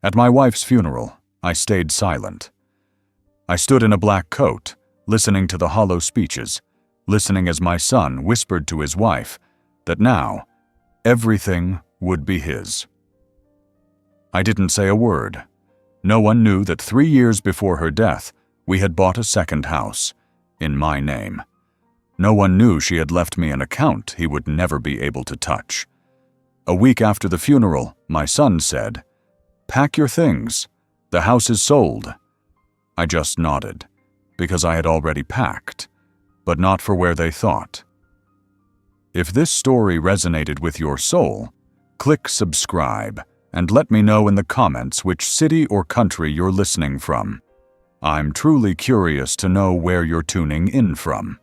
At my wife's funeral, I stayed silent. I stood in a black coat, listening to the hollow speeches, listening as my son whispered to his wife that now everything would be his. I didn't say a word. No one knew that 3 years before her death, we had bought a second house, in my name. No one knew she had left me an account he would never be able to touch. A week after the funeral, my son said, "Pack your things. The house is sold." I just nodded, because I had already packed, but not for where they thought. If this story resonated with your soul, click subscribe and let me know in the comments which city or country you're listening from. I'm truly curious to know where you're tuning in from.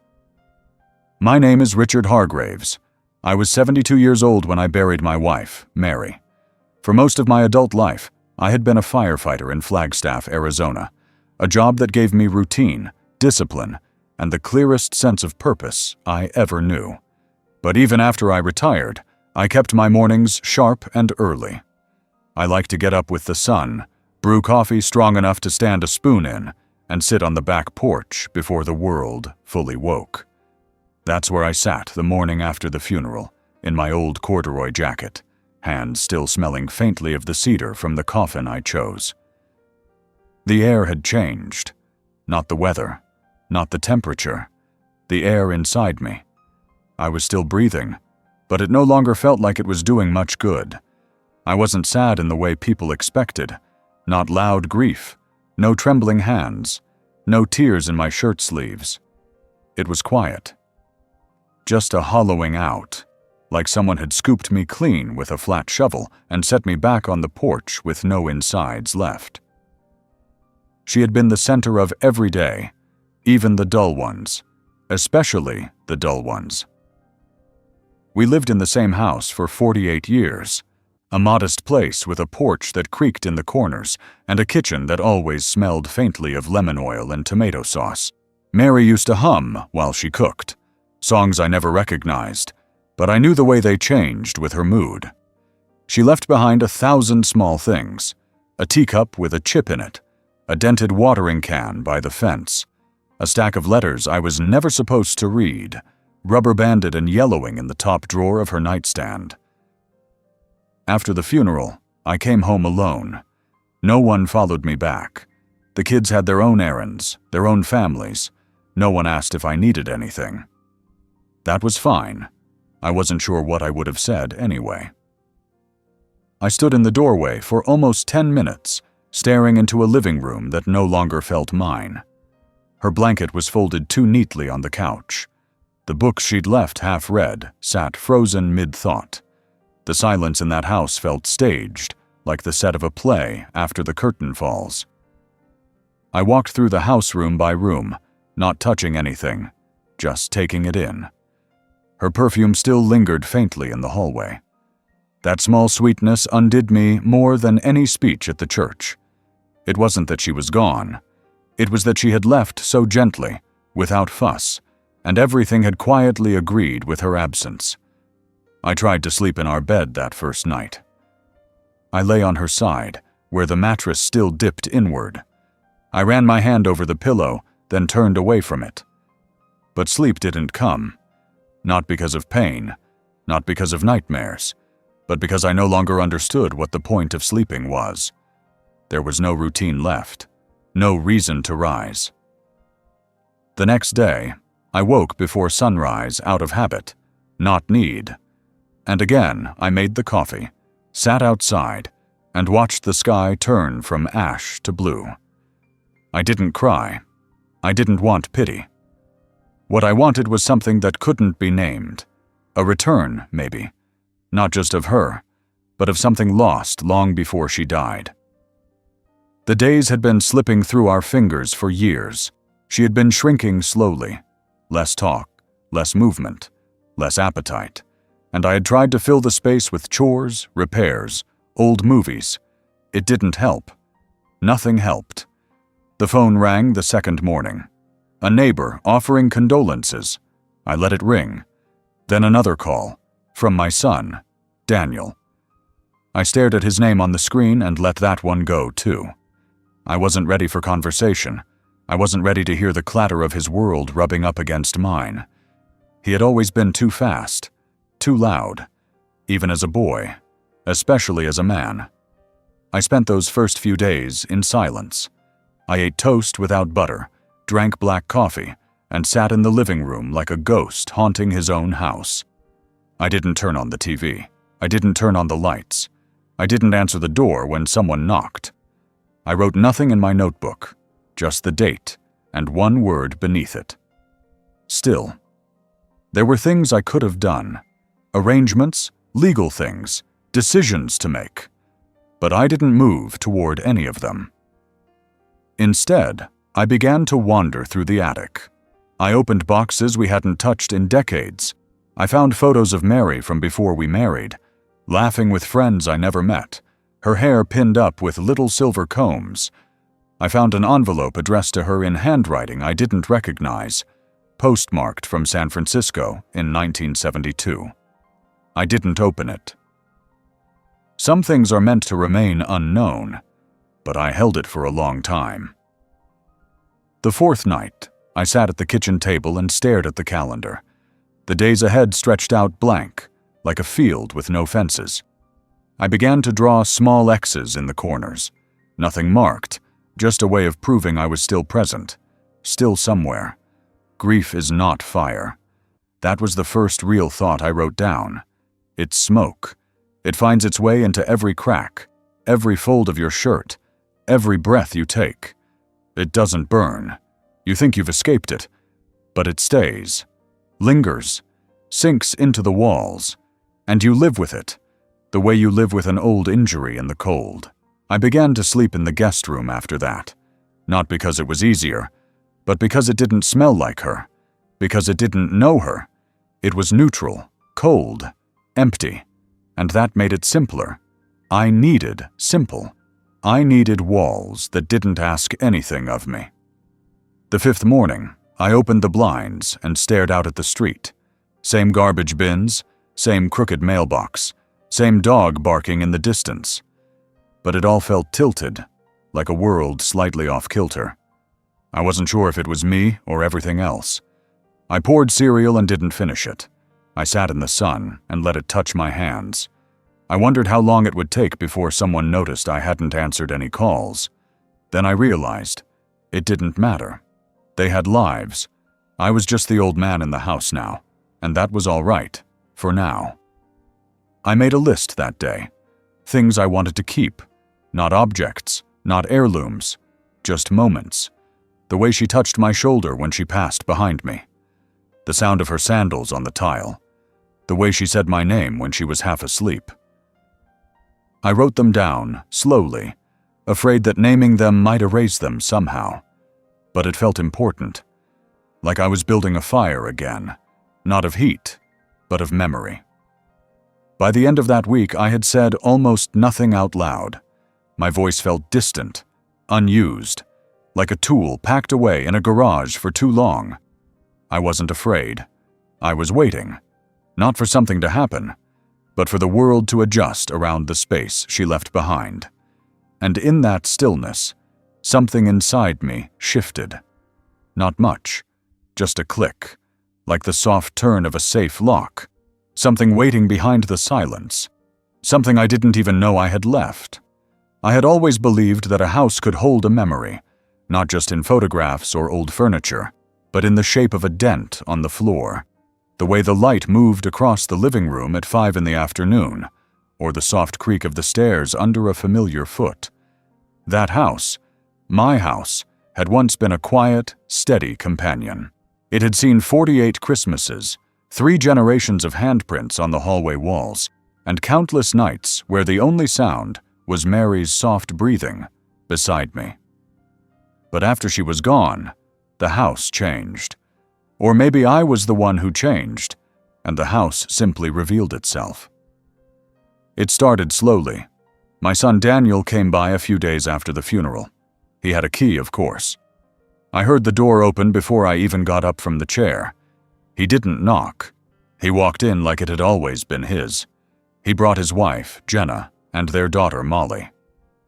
My name is Richard Hargraves. I was 72 years old when I buried my wife, Mary. For most of my adult life, I had been a firefighter in Flagstaff, Arizona, a job that gave me routine, discipline, and the clearest sense of purpose I ever knew. But even after I retired, I kept my mornings sharp and early. I like to get up with the sun, brew coffee strong enough to stand a spoon in, and sit on the back porch before the world fully woke. That's where I sat the morning after the funeral, in my old corduroy jacket, hands still smelling faintly of the cedar from the coffin I chose. The air had changed. Not the weather, not the temperature, the air inside me. I was still breathing, but it no longer felt like it was doing much good. I wasn't sad in the way people expected, not loud grief, no trembling hands, no tears in my shirt sleeves. It was quiet. Just a hollowing out, like someone had scooped me clean with a flat shovel and set me back on the porch with no insides left. She had been the center of every day, even the dull ones, especially the dull ones. We lived in the same house for 48 years, a modest place with a porch that creaked in the corners and a kitchen that always smelled faintly of lemon oil and tomato sauce. Mary used to hum while she cooked, songs I never recognized, but I knew the way they changed with her mood. She left behind 1,000 small things, a teacup with a chip in it, a dented watering can by the fence, a stack of letters I was never supposed to read, rubber-banded and yellowing in the top drawer of her nightstand. After the funeral, I came home alone. No one followed me back. The kids had their own errands, their own families. No one asked if I needed anything. That was fine. I wasn't sure what I would have said anyway. I stood in the doorway for almost 10 minutes, staring into a living room that no longer felt mine. Her blanket was folded too neatly on the couch. The books she'd left half read sat frozen mid-thought. The silence in that house felt staged, like the set of a play after the curtain falls. I walked through the house room by room, not touching anything, just taking it in. Her perfume still lingered faintly in the hallway. That small sweetness undid me more than any speech at the church. It wasn't that she was gone. It was that she had left so gently, without fuss, and everything had quietly agreed with her absence. I tried to sleep in our bed that first night. I lay on her side, where the mattress still dipped inward. I ran my hand over the pillow, then turned away from it. But sleep didn't come. Not because of pain, not because of nightmares, but because I no longer understood what the point of sleeping was. There was no routine left, no reason to rise. The next day, I woke before sunrise out of habit, not need. And again, I made the coffee, sat outside, and watched the sky turn from ash to blue. I didn't cry. I didn't want pity. What I wanted was something that couldn't be named. A return, maybe. Not just of her, but of something lost long before she died. The days had been slipping through our fingers for years. She had been shrinking slowly. Less talk, less movement, less appetite. And I had tried to fill the space with chores, repairs, old movies. It didn't help. Nothing helped. The phone rang the second morning. A neighbor offering condolences. I let it ring. Then another call, from my son, Daniel. I stared at his name on the screen and let that one go too. I wasn't ready for conversation. I wasn't ready to hear the clatter of his world rubbing up against mine. He had always been too fast, too loud, even as a boy, especially as a man. I spent those first few days in silence. I ate toast without butter, drank black coffee, and sat in the living room like a ghost haunting his own house. I didn't turn on the TV. I didn't turn on the lights. I didn't answer the door when someone knocked. I wrote nothing in my notebook, just the date and one word beneath it. Still, there were things I could have done, arrangements, legal things, decisions to make, but I didn't move toward any of them. Instead, I began to wander through the attic. I opened boxes we hadn't touched in decades. I found photos of Mary from before we married, laughing with friends I never met, her hair pinned up with little silver combs. I found an envelope addressed to her in handwriting I didn't recognize, postmarked from San Francisco in 1972. I didn't open it. Some things are meant to remain unknown, but I held it for a long time. The fourth night, I sat at the kitchen table and stared at the calendar. The days ahead stretched out blank, like a field with no fences. I began to draw small X's in the corners. Nothing marked, just a way of proving I was still present, still somewhere. Grief is not fire. That was the first real thought I wrote down. It's smoke. It finds its way into every crack, every fold of your shirt, every breath you take. It doesn't burn. You think you've escaped it, but it stays, lingers, sinks into the walls, and you live with it, the way you live with an old injury in the cold. I began to sleep in the guest room after that, not because it was easier, but because it didn't smell like her, because it didn't know her. It was neutral, cold, empty, and that made it simpler. I needed simple. I needed walls that didn't ask anything of me. The fifth morning, I opened the blinds and stared out at the street. Same garbage bins, same crooked mailbox, same dog barking in the distance. But it all felt tilted, like a world slightly off kilter. I wasn't sure if it was me or everything else. I poured cereal and didn't finish it. I sat in the sun and let it touch my hands. I wondered how long it would take before someone noticed I hadn't answered any calls. Then I realized it didn't matter. They had lives. I was just the old man in the house now, and that was all right, for now. I made a list that day. Things I wanted to keep. Not objects, not heirlooms, just moments. The way she touched my shoulder when she passed behind me. The sound of her sandals on the tile. The way she said my name when she was half asleep. I wrote them down, slowly, afraid that naming them might erase them somehow. But it felt important, like I was building a fire again, not of heat, but of memory. By the end of that week, I had said almost nothing out loud. My voice felt distant, unused, like a tool packed away in a garage for too long. I wasn't afraid. I was waiting, not for something to happen, but for the world to adjust around the space she left behind. And in that stillness, something inside me shifted. Not much, just a click, like the soft turn of a safe lock. Something waiting behind the silence. Something I didn't even know I had left. I had always believed that a house could hold a memory, not just in photographs or old furniture, but in the shape of a dent on the floor. The way the light moved across the living room at 5 in the afternoon, or the soft creak of the stairs under a familiar foot. That house, my house, had once been a quiet, steady companion. It had seen 48 Christmases, 3 generations of handprints on the hallway walls, and countless nights where the only sound was Mary's soft breathing beside me. But after she was gone, the house changed. Or maybe I was the one who changed, and the house simply revealed itself. It started slowly. My son Daniel came by a few days after the funeral. He had a key, of course. I heard the door open before I even got up from the chair. He didn't knock. He walked in like it had always been his. He brought his wife, Jenna, and their daughter Molly.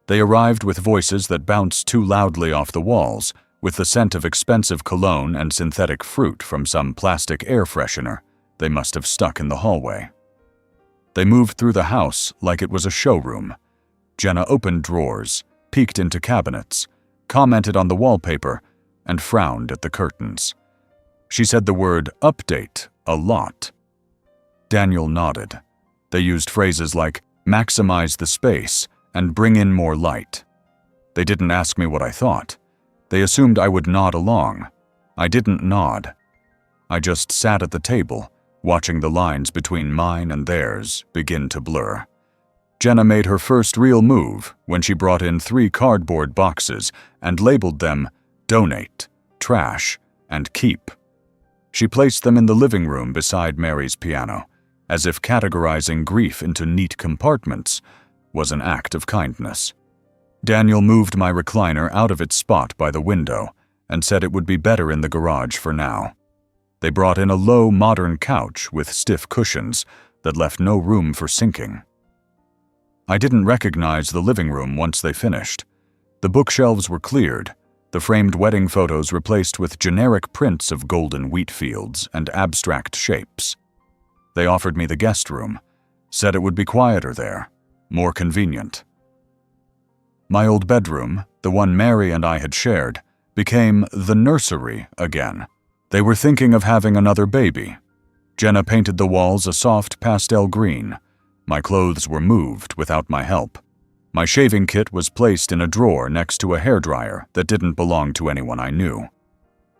They arrived with voices that bounced too loudly off the walls, with the scent of expensive cologne and synthetic fruit from some plastic air freshener they must have stuck in the hallway. They moved through the house like it was a showroom. Jenna opened drawers, peeked into cabinets, commented on the wallpaper, and frowned at the curtains. She said the word update a lot. Daniel nodded. They used phrases like maximize the space and bring in more light. They didn't ask me what I thought. They assumed I would nod along. I didn't nod. I just sat at the table, watching the lines between mine and theirs begin to blur. Jenna made her first real move when she brought in 3 cardboard boxes and labeled them donate, trash, and keep. She placed them in the living room beside Mary's piano, as if categorizing grief into neat compartments was an act of kindness. Daniel moved my recliner out of its spot by the window and said it would be better in the garage for now. They brought in a low, modern couch with stiff cushions that left no room for sinking. I didn't recognize the living room once they finished. The bookshelves were cleared, the framed wedding photos replaced with generic prints of golden wheat fields and abstract shapes. They offered me the guest room, said it would be quieter there, more convenient. My old bedroom, the one Mary and I had shared, became the nursery again. They were thinking of having another baby. Jenna painted the walls a soft pastel green. My clothes were moved without my help. My shaving kit was placed in a drawer next to a hairdryer that didn't belong to anyone I knew.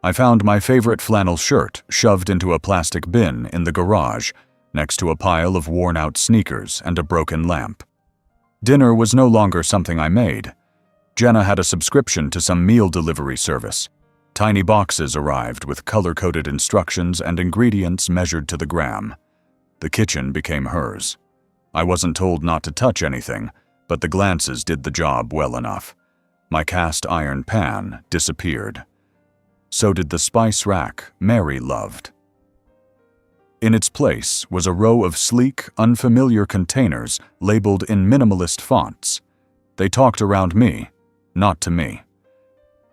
I found my favorite flannel shirt shoved into a plastic bin in the garage, next to a pile of worn-out sneakers and a broken lamp. Dinner was no longer something I made. Jenna had a subscription to some meal delivery service. Tiny boxes arrived with color-coded instructions and ingredients measured to the gram. The kitchen became hers. I wasn't told not to touch anything, but the glances did the job well enough. My cast iron pan disappeared. So did the spice rack Mary loved. In its place was a row of sleek, unfamiliar containers labeled in minimalist fonts. They talked around me, not to me.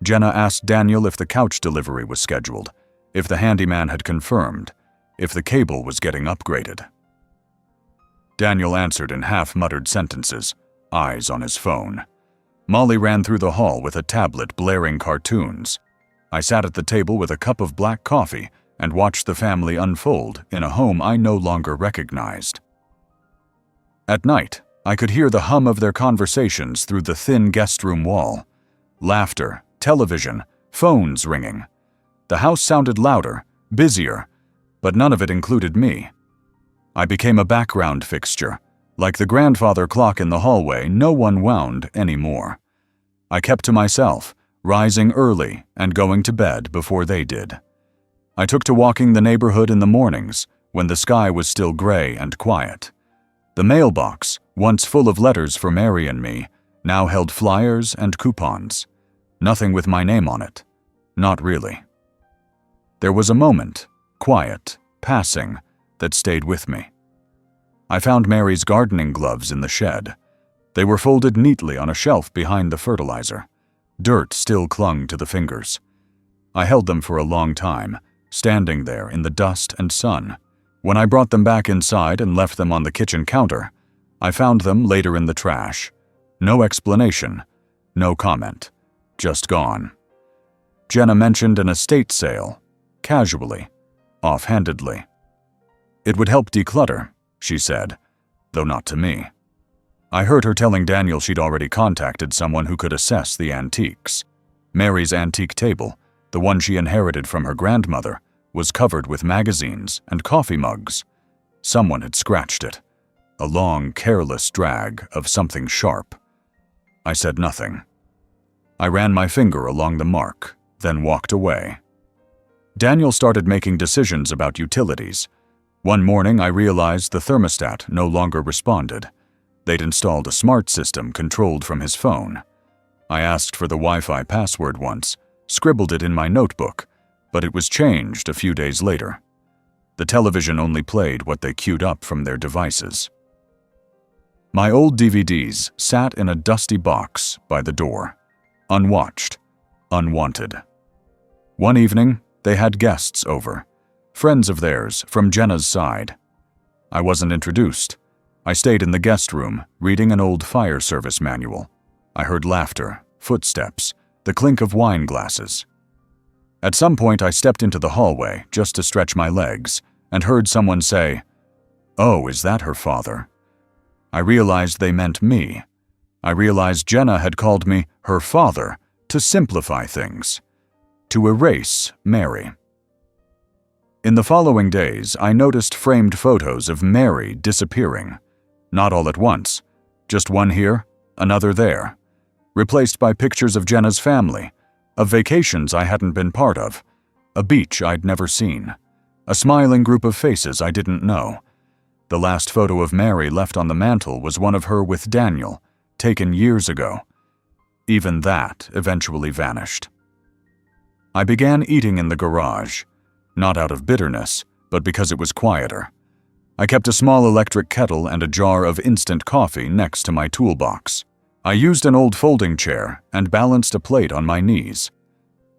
Jenna asked Daniel if the couch delivery was scheduled, if the handyman had confirmed, if the cable was getting upgraded. Daniel answered in half-muttered sentences, eyes on his phone. Molly ran through the hall with a tablet blaring cartoons. I sat at the table with a cup of black coffee and watched the family unfold in a home I no longer recognized. At night, I could hear the hum of their conversations through the thin guest room wall. Laughter, television, phones ringing. The house sounded louder, busier, but none of it included me. I became a background fixture. Like the grandfather clock in the hallway, no one wound anymore. I kept to myself, rising early and going to bed before they did. I took to walking the neighborhood in the mornings, when the sky was still gray and quiet. The mailbox, once full of letters for Mary and me, now held flyers and coupons. Nothing with my name on it. Not really. There was a moment, quiet, passing, that stayed with me. I found Mary's gardening gloves in the shed. They were folded neatly on a shelf behind the fertilizer. Dirt still clung to the fingers. I held them for a long time, standing there in the dust and sun. When I brought them back inside and left them on the kitchen counter, I found them later in the trash. No explanation, no comment, just gone. Jenna mentioned an estate sale, casually, offhandedly. It would help declutter, she said, though not to me. I heard her telling Daniel she'd already contacted someone who could assess the antiques. Mary's antique table, the one she inherited from her grandmother, was covered with magazines and coffee mugs. Someone had scratched it. A long, careless drag of something sharp. I said nothing. I ran my finger along the mark, then walked away. Daniel started making decisions about utilities. One morning I realized the thermostat no longer responded. They'd installed a smart system controlled from his phone. I asked for the Wi-Fi password once, scribbled it in my notebook, but it was changed a few days later. The television only played what they queued up from their devices. My old DVDs sat in a dusty box by the door, unwatched, unwanted. One evening, they had guests over, friends of theirs from Jenna's side. I wasn't introduced. I stayed in the guest room, reading an old fire service manual. I heard laughter, footsteps, the clink of wine glasses. At some point, I stepped into the hallway just to stretch my legs and heard someone say, "Oh, is that her father?" I realized they meant me. I realized Jenna had called me her father to simplify things, to erase Mary. In the following days, I noticed framed photos of Mary disappearing. Not all at once, just one here, another there, replaced by pictures of Jenna's family, of vacations I hadn't been part of, a beach I'd never seen, a smiling group of faces I didn't know. The last photo of Mary left on the mantel was one of her with Daniel, taken years ago. Even that eventually vanished. I began eating in the garage, not out of bitterness, but because it was quieter. I kept a small electric kettle and a jar of instant coffee next to my toolbox. I used an old folding chair and balanced a plate on my knees.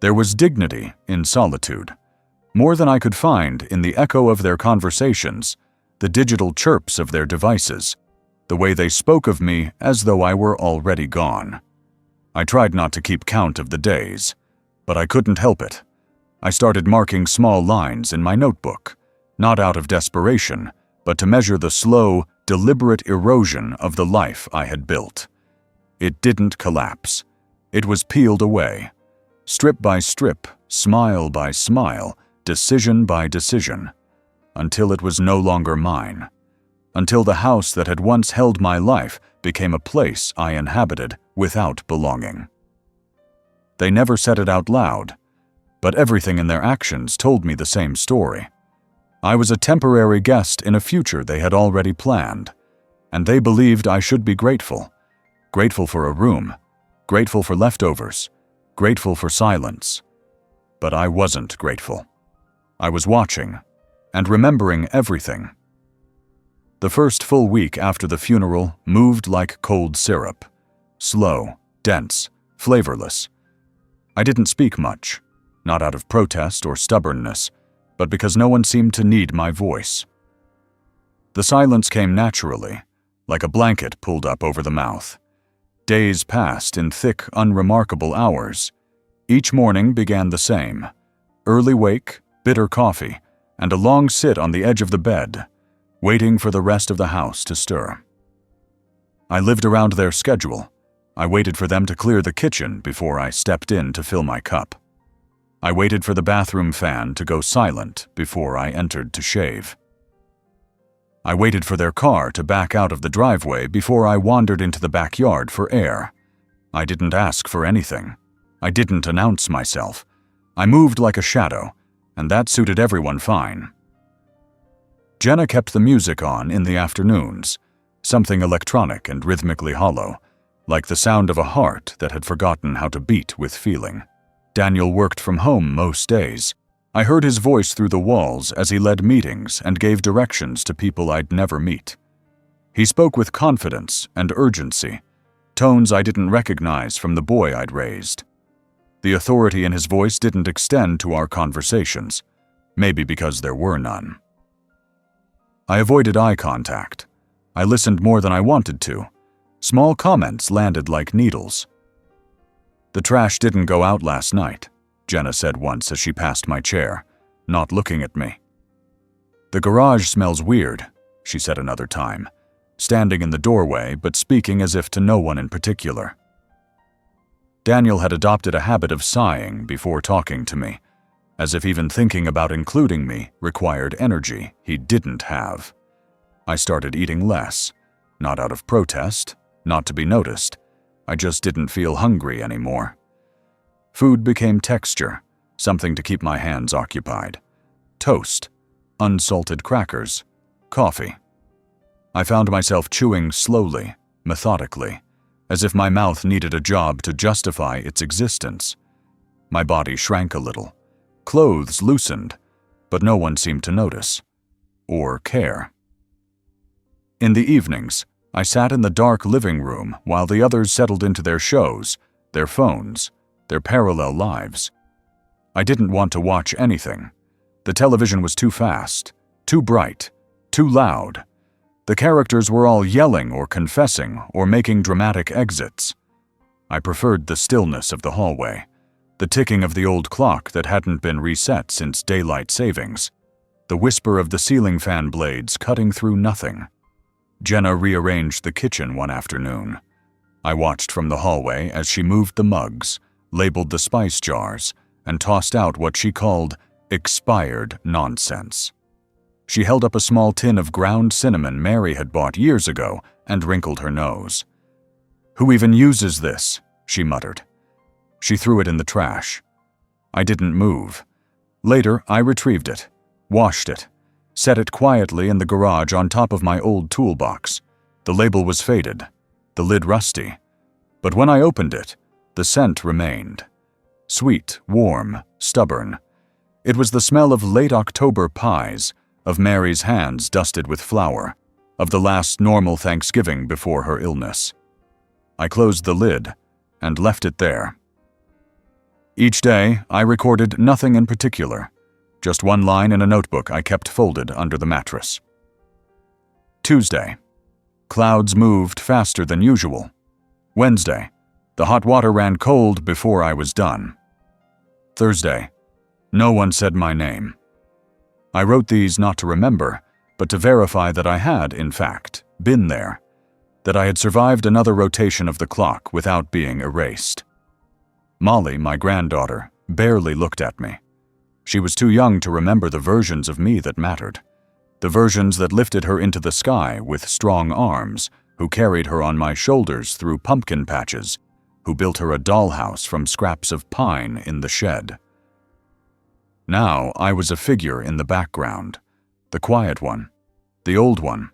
There was dignity in solitude, more than I could find in the echo of their conversations, the digital chirps of their devices, the way they spoke of me as though I were already gone. I tried not to keep count of the days, but I couldn't help it. I started marking small lines in my notebook, not out of desperation, but to measure the slow, deliberate erosion of the life I had built. It didn't collapse. It was peeled away, strip by strip, smile by smile, decision by decision, until it was no longer mine, until the house that had once held my life became a place I inhabited without belonging. They never said it out loud, but everything in their actions told me the same story. I was a temporary guest in a future they had already planned, and they believed I should be grateful. Grateful for a room, grateful for leftovers, grateful for silence. But I wasn't grateful. I was watching and remembering everything. The first full week after the funeral moved like cold syrup, slow, dense, flavorless. I didn't speak much, not out of protest or stubbornness, but because no one seemed to need my voice. The silence came naturally, like a blanket pulled up over the mouth. Days passed in thick, unremarkable hours. Each morning began the same: early wake, bitter coffee, and a long sit on the edge of the bed, waiting for the rest of the house to stir. I lived around their schedule. I waited for them to clear the kitchen before I stepped in to fill my cup. I waited for the bathroom fan to go silent before I entered to shave. I waited for their car to back out of the driveway before I wandered into the backyard for air. I didn't ask for anything. I didn't announce myself. I moved like a shadow, and that suited everyone fine. Jenna kept the music on in the afternoons, something electronic and rhythmically hollow, like the sound of a heart that had forgotten how to beat with feeling. Daniel worked from home most days. I heard his voice through the walls as he led meetings and gave directions to people I'd never meet. He spoke with confidence and urgency, tones I didn't recognize from the boy I'd raised. The authority in his voice didn't extend to our conversations, maybe because there were none. I avoided eye contact. I listened more than I wanted to. Small comments landed like needles. "The trash didn't go out last night," Jenna said once as she passed my chair, not looking at me. "The garage smells weird," she said another time, standing in the doorway but speaking as if to no one in particular. Daniel had adopted a habit of sighing before talking to me, as if even thinking about including me required energy he didn't have. I started eating less, not out of protest, not to be noticed. I just didn't feel hungry anymore. Food became texture, something to keep my hands occupied. Toast, unsalted crackers, coffee. I found myself chewing slowly, methodically, as if my mouth needed a job to justify its existence. My body shrank a little. Clothes loosened, but no one seemed to notice or care. In the evenings, I sat in the dark living room while the others settled into their shows, their phones, their parallel lives. I didn't want to watch anything. The television was too fast, too bright, too loud. The characters were all yelling or confessing or making dramatic exits. I preferred the stillness of the hallway, the ticking of the old clock that hadn't been reset since daylight savings, the whisper of the ceiling fan blades cutting through nothing. Jenna rearranged the kitchen one afternoon. I watched from the hallway as she moved the mugs, labeled the spice jars, and tossed out what she called expired nonsense. She held up a small tin of ground cinnamon Mary had bought years ago and wrinkled her nose. "Who even uses this?" she muttered. She threw it in the trash. I didn't move. Later, I retrieved it, washed it, set it quietly in the garage on top of my old toolbox. The label was faded, the lid rusty. But when I opened it, the scent remained. Sweet, warm, stubborn. It was the smell of late October pies, of Mary's hands dusted with flour, of the last normal Thanksgiving before her illness. I closed the lid and left it there. Each day, I recorded nothing in particular, just one line in a notebook I kept folded under the mattress. Tuesday. Clouds moved faster than usual. Wednesday. The hot water ran cold before I was done. Thursday. No one said my name. I wrote these not to remember, but to verify that I had, in fact, been there, that I had survived another rotation of the clock without being erased. Molly, my granddaughter, barely looked at me. She was too young to remember the versions of me that mattered, the versions that lifted her into the sky with strong arms, who carried her on my shoulders through pumpkin patches, who built her a dollhouse from scraps of pine in the shed. Now I was a figure in the background, the quiet one, the old one,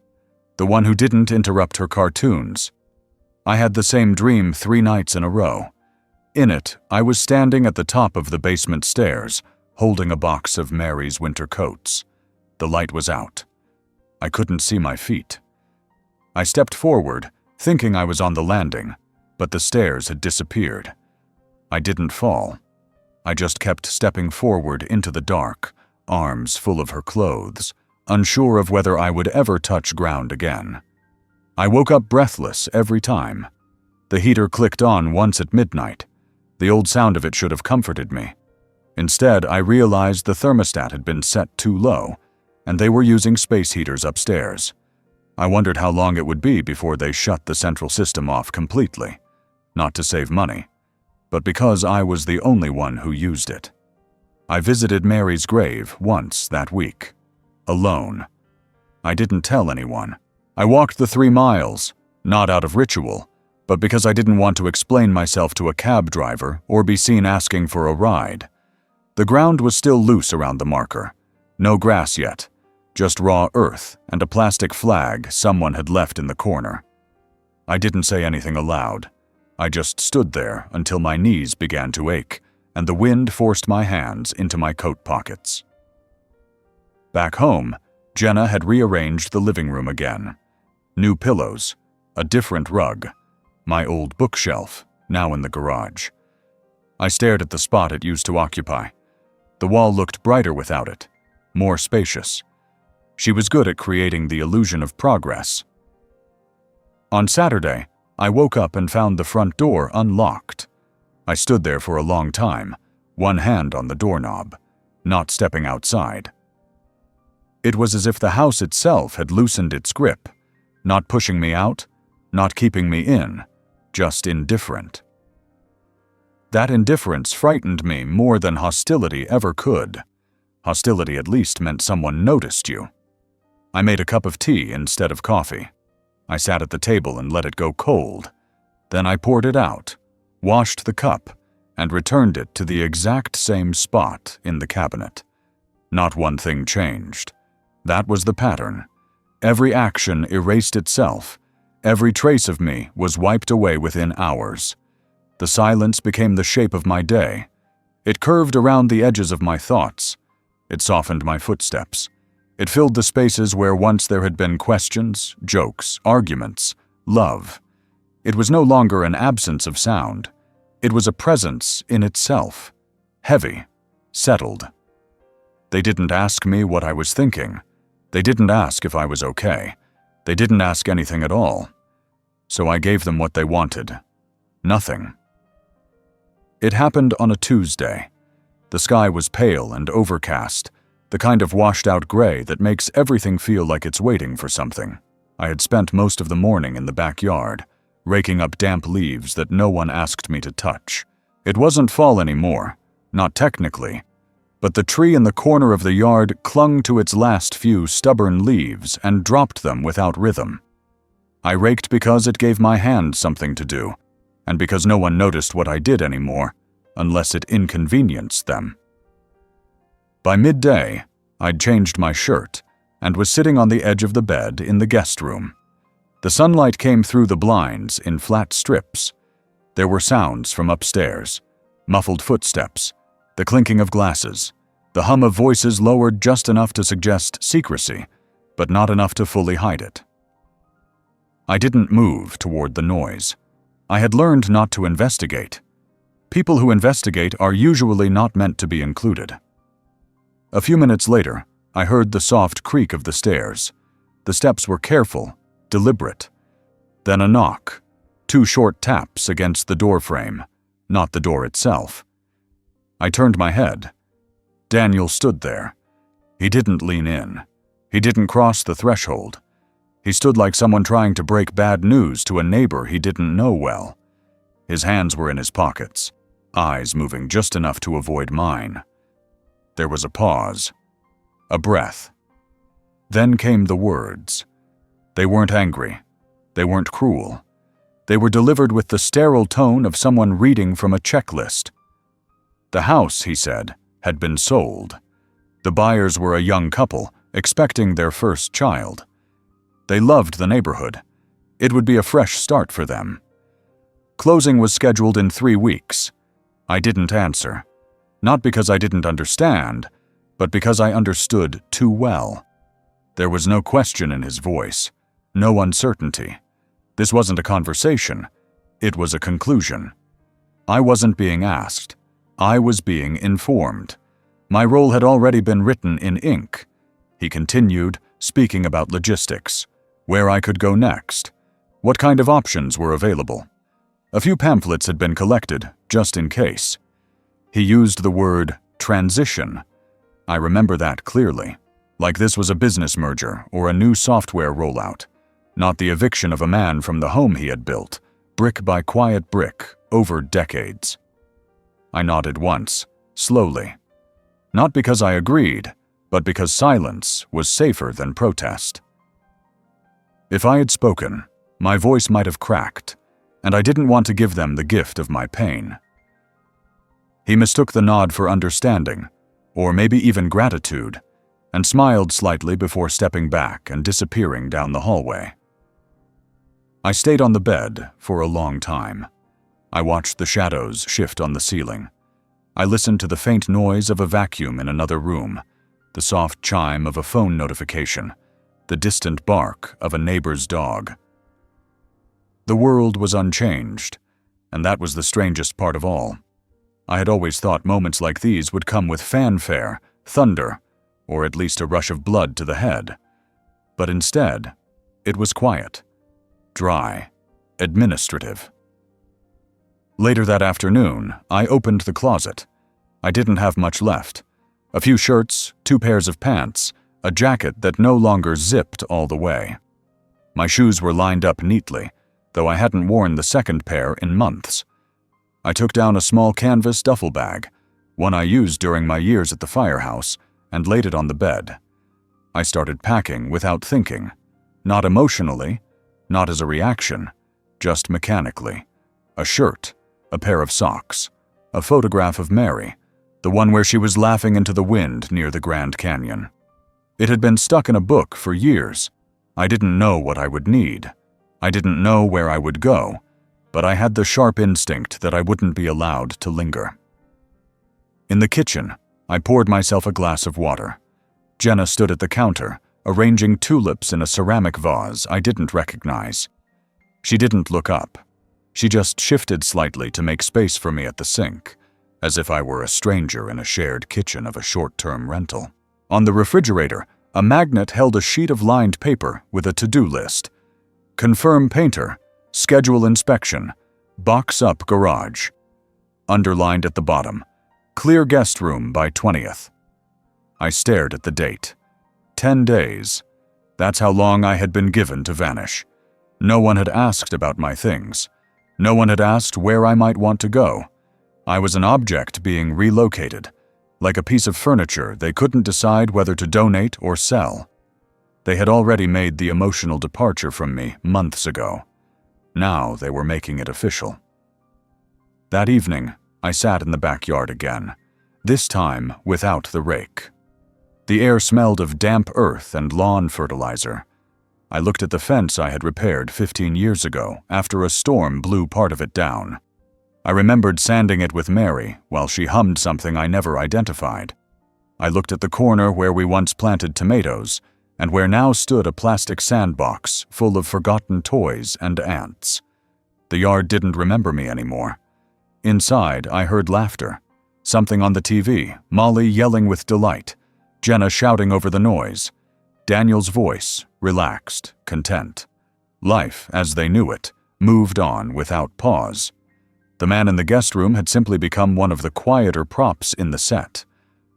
the one who didn't interrupt her cartoons. I had the same dream 3 nights in a row. In it, I was standing at the top of the basement stairs, holding a box of Mary's winter coats. The light was out. I couldn't see my feet. I stepped forward, thinking I was on the landing, but the stairs had disappeared. I didn't fall. I just kept stepping forward into the dark, arms full of her clothes, unsure of whether I would ever touch ground again. I woke up breathless every time. The heater clicked on once at midnight. The old sound of it should have comforted me. Instead, I realized the thermostat had been set too low, and they were using space heaters upstairs. I wondered how long it would be before they shut the central system off completely, not to save money, but because I was the only one who used it. I visited Mary's grave once that week, alone. I didn't tell anyone. I walked the 3 miles, not out of ritual, but because I didn't want to explain myself to a cab driver or be seen asking for a ride. The ground was still loose around the marker. No grass yet, just raw earth and a plastic flag someone had left in the corner. I didn't say anything aloud. I just stood there until my knees began to ache and the wind forced my hands into my coat pockets. Back home, Jenna had rearranged the living room again. New pillows, a different rug, my old bookshelf, now in the garage. I stared at the spot it used to occupy. The wall looked brighter without it, more spacious. She was good at creating the illusion of progress. On Saturday, I woke up and found the front door unlocked. I stood there for a long time, one hand on the doorknob, not stepping outside. It was as if the house itself had loosened its grip, not pushing me out, not keeping me in, just indifferent. That indifference frightened me more than hostility ever could. Hostility at least meant someone noticed you. I made a cup of tea instead of coffee. I sat at the table and let it go cold. Then I poured it out, washed the cup, and returned it to the exact same spot in the cabinet. Not one thing changed. That was the pattern. Every action erased itself. Every trace of me was wiped away within hours. The silence became the shape of my day. It curved around the edges of my thoughts. It softened my footsteps. It filled the spaces where once there had been questions, jokes, arguments, love. It was no longer an absence of sound. It was a presence in itself, heavy, settled. They didn't ask me what I was thinking. They didn't ask if I was okay. They didn't ask anything at all. So I gave them what they wanted. Nothing. It happened on a Tuesday. The sky was pale and overcast, the kind of washed-out gray that makes everything feel like it's waiting for something. I had spent most of the morning in the backyard, raking up damp leaves that no one asked me to touch. It wasn't fall anymore, not technically, but the tree in the corner of the yard clung to its last few stubborn leaves and dropped them without rhythm. I raked because it gave my hand something to do, and because no one noticed what I did anymore, unless it inconvenienced them. By midday, I'd changed my shirt and was sitting on the edge of the bed in the guest room. The sunlight came through the blinds in flat strips. There were sounds from upstairs, muffled footsteps, the clinking of glasses, the hum of voices lowered just enough to suggest secrecy, but not enough to fully hide it. I didn't move toward the noise. I had learned not to investigate. People who investigate are usually not meant to be included. A few minutes later, I heard the soft creak of the stairs. The steps were careful, deliberate. Then a knock, 2 short taps against the door frame, not the door itself. I turned my head. Daniel stood there. He didn't lean in. He didn't cross the threshold. He stood like someone trying to break bad news to a neighbor he didn't know well. His hands were in his pockets, eyes moving just enough to avoid mine. There was a pause, a breath. Then came the words. They weren't angry. They weren't cruel. They were delivered with the sterile tone of someone reading from a checklist. The house, he said, had been sold. The buyers were a young couple, expecting their first child. They loved the neighborhood. It would be a fresh start for them. Closing was scheduled in 3 weeks. I didn't answer. Not because I didn't understand, but because I understood too well. There was no question in his voice, no uncertainty. This wasn't a conversation. It was a conclusion. I wasn't being asked. I was being informed. My role had already been written in ink. He continued, speaking about logistics, where I could go next, what kind of options were available. A few pamphlets had been collected, just in case. He used the word transition. I remember that clearly, like this was a business merger or a new software rollout, not the eviction of a man from the home he had built, brick by quiet brick, over decades. I nodded once, slowly. Not because I agreed, but because silence was safer than protest. If I had spoken, my voice might have cracked, and I didn't want to give them the gift of my pain. He mistook the nod for understanding, or maybe even gratitude, and smiled slightly before stepping back and disappearing down the hallway. I stayed on the bed for a long time. I watched the shadows shift on the ceiling. I listened to the faint noise of a vacuum in another room, the soft chime of a phone notification, the distant bark of a neighbor's dog. The world was unchanged, and that was the strangest part of all. I had always thought moments like these would come with fanfare, thunder, or at least a rush of blood to the head. But instead, it was quiet, dry, administrative. Later that afternoon, I opened the closet. I didn't have much left. A few shirts, 2 pairs of pants, a jacket that no longer zipped all the way. My shoes were lined up neatly, though I hadn't worn the second pair in months. I took down a small canvas duffel bag, one I used during my years at the firehouse, and laid it on the bed. I started packing without thinking, not emotionally, not as a reaction, just mechanically. A shirt, a pair of socks, a photograph of Mary, the one where she was laughing into the wind near the Grand Canyon. It had been stuck in a book for years. I didn't know what I would need. I didn't know where I would go, but I had the sharp instinct that I wouldn't be allowed to linger. In the kitchen, I poured myself a glass of water. Jenna stood at the counter, arranging tulips in a ceramic vase I didn't recognize. She didn't look up. She just shifted slightly to make space for me at the sink, as if I were a stranger in a shared kitchen of a short-term rental. On the refrigerator, a magnet held a sheet of lined paper with a to-do list. Confirm painter, schedule inspection, box up garage. Underlined at the bottom, clear guest room by 20th. I stared at the date. 10 days. That's how long I had been given to vanish. No one had asked about my things. No one had asked where I might want to go. I was an object being relocated. Like a piece of furniture, they couldn't decide whether to donate or sell. They had already made the emotional departure from me months ago. Now they were making it official. That evening, I sat in the backyard again, this time without the rake. The air smelled of damp earth and lawn fertilizer. I looked at the fence I had repaired 15 years ago after a storm blew part of it down. I remembered sanding it with Mary while she hummed something I never identified. I looked at the corner where we once planted tomatoes and where now stood a plastic sandbox full of forgotten toys and ants. The yard didn't remember me anymore. Inside, I heard laughter. Something on the TV, Molly yelling with delight, Jenna shouting over the noise, Daniel's voice, relaxed, content. Life, as they knew it, moved on without pause. The man in the guest room had simply become one of the quieter props in the set,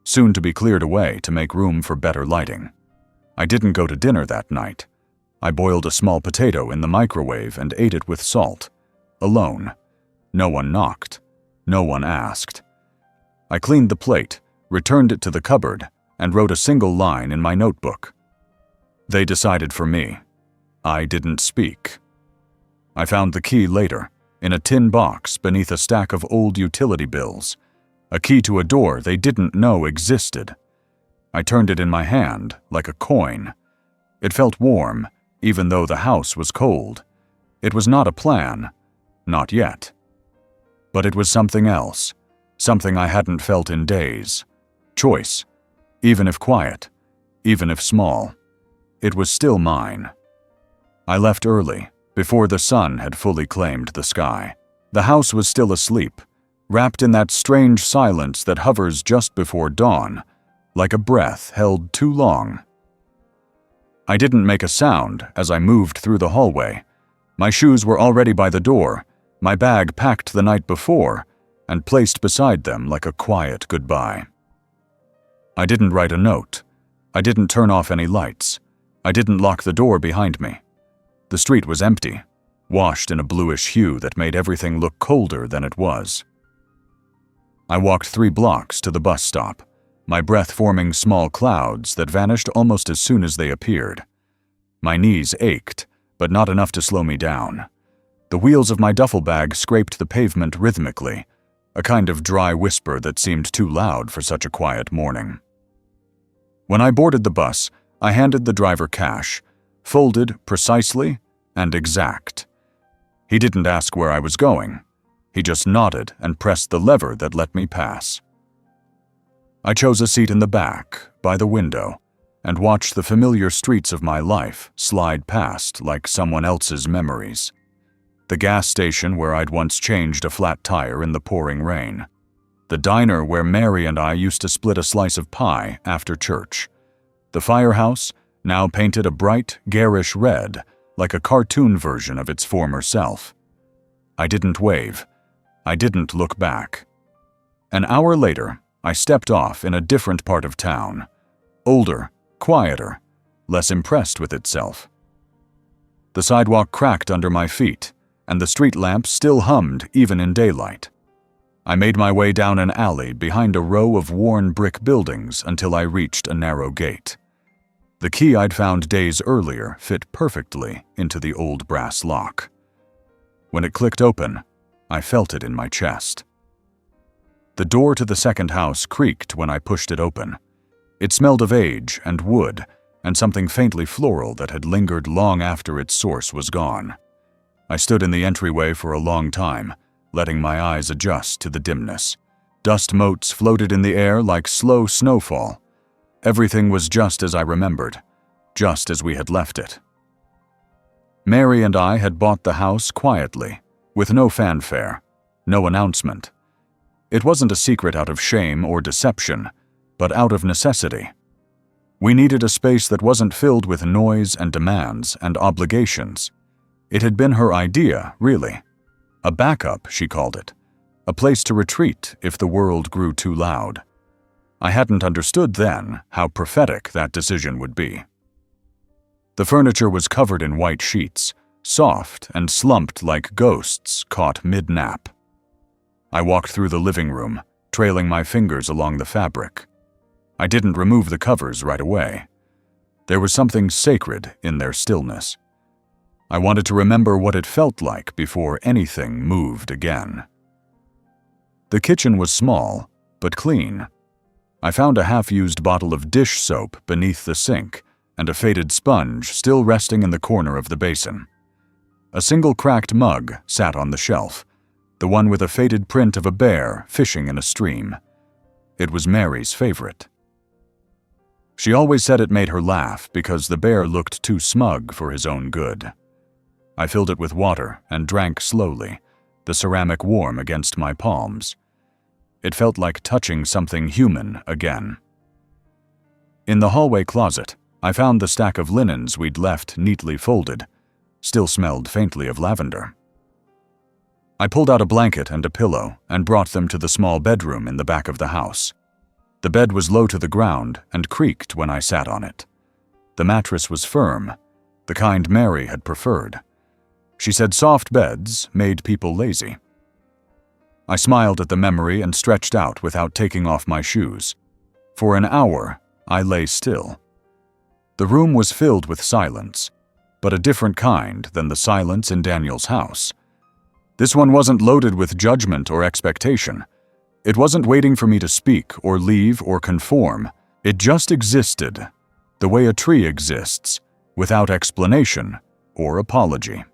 soon to be cleared away to make room for better lighting. I didn't go to dinner that night. I boiled a small potato in the microwave and ate it with salt, alone. No one knocked. No one asked. I cleaned the plate, returned it to the cupboard, and wrote a single line in my notebook. They decided for me. I didn't speak. I found the key later, in a tin box beneath a stack of old utility bills, a key to a door they didn't know existed. I turned it in my hand, like a coin. It felt warm, even though the house was cold. It was not a plan. Not yet. But it was something else, something I hadn't felt in days. Choice, even if quiet, even if small. It was still mine. I left early, before the sun had fully claimed the sky. The house was still asleep, wrapped in that strange silence that hovers just before dawn, like a breath held too long. I didn't make a sound as I moved through the hallway. My shoes were already by the door, my bag packed the night before, and placed beside them like a quiet goodbye. I didn't write a note. I didn't turn off any lights. I didn't lock the door behind me. The street was empty, washed in a bluish hue that made everything look colder than it was. I walked 3 blocks to the bus stop, my breath forming small clouds that vanished almost as soon as they appeared. My knees ached, but not enough to slow me down. The wheels of my duffel bag scraped the pavement rhythmically, a kind of dry whisper that seemed too loud for such a quiet morning. When I boarded the bus, I handed the driver cash, folded precisely and exact. He didn't ask where I was going. He just nodded and pressed the lever that let me pass. I chose a seat in the back, by the window, and watched the familiar streets of my life slide past like someone else's memories. The gas station where I'd once changed a flat tire in the pouring rain. The diner where Mary and I used to split a slice of pie after church. The firehouse, now painted a bright, garish red, like a cartoon version of its former self. I didn't wave. I didn't look back. An hour later, I stepped off in a different part of town. Older, quieter, less impressed with itself. The sidewalk cracked under my feet, and the street lamps still hummed even in daylight. I made my way down an alley behind a row of worn brick buildings until I reached a narrow gate. The key I'd found days earlier fit perfectly into the old brass lock. When it clicked open, I felt it in my chest. The door to the second house creaked when I pushed it open. It smelled of age and wood and something faintly floral that had lingered long after its source was gone. I stood in the entryway for a long time, letting my eyes adjust to the dimness. Dust motes floated in the air like slow snowfall. Everything was just as I remembered, just as we had left it. Mary and I had bought the house quietly, with no fanfare, no announcement. It wasn't a secret out of shame or deception, but out of necessity. We needed a space that wasn't filled with noise and demands and obligations. It had been her idea, really. A backup, she called it. A place to retreat if the world grew too loud. I hadn't understood then how prophetic that decision would be. The furniture was covered in white sheets, soft and slumped like ghosts caught mid-nap. I walked through the living room, trailing my fingers along the fabric. I didn't remove the covers right away. There was something sacred in their stillness. I wanted to remember what it felt like before anything moved again. The kitchen was small, but clean. I found a half-used bottle of dish soap beneath the sink and a faded sponge still resting in the corner of the basin. A single cracked mug sat on the shelf, the one with a faded print of a bear fishing in a stream. It was Mary's favorite. She always said it made her laugh because the bear looked too smug for his own good. I filled it with water and drank slowly, the ceramic warm against my palms. It felt like touching something human again. In the hallway closet, I found the stack of linens we'd left neatly folded. Still smelled faintly of lavender. I pulled out a blanket and a pillow and brought them to the small bedroom in the back of the house. The bed was low to the ground and creaked when I sat on it. The mattress was firm, the kind Mary had preferred. She said soft beds made people lazy. I smiled at the memory and stretched out without taking off my shoes. For an hour, I lay still. The room was filled with silence, but a different kind than the silence in Daniel's house. This one wasn't loaded with judgment or expectation. It wasn't waiting for me to speak or leave or conform. It just existed, the way a tree exists, without explanation or apology.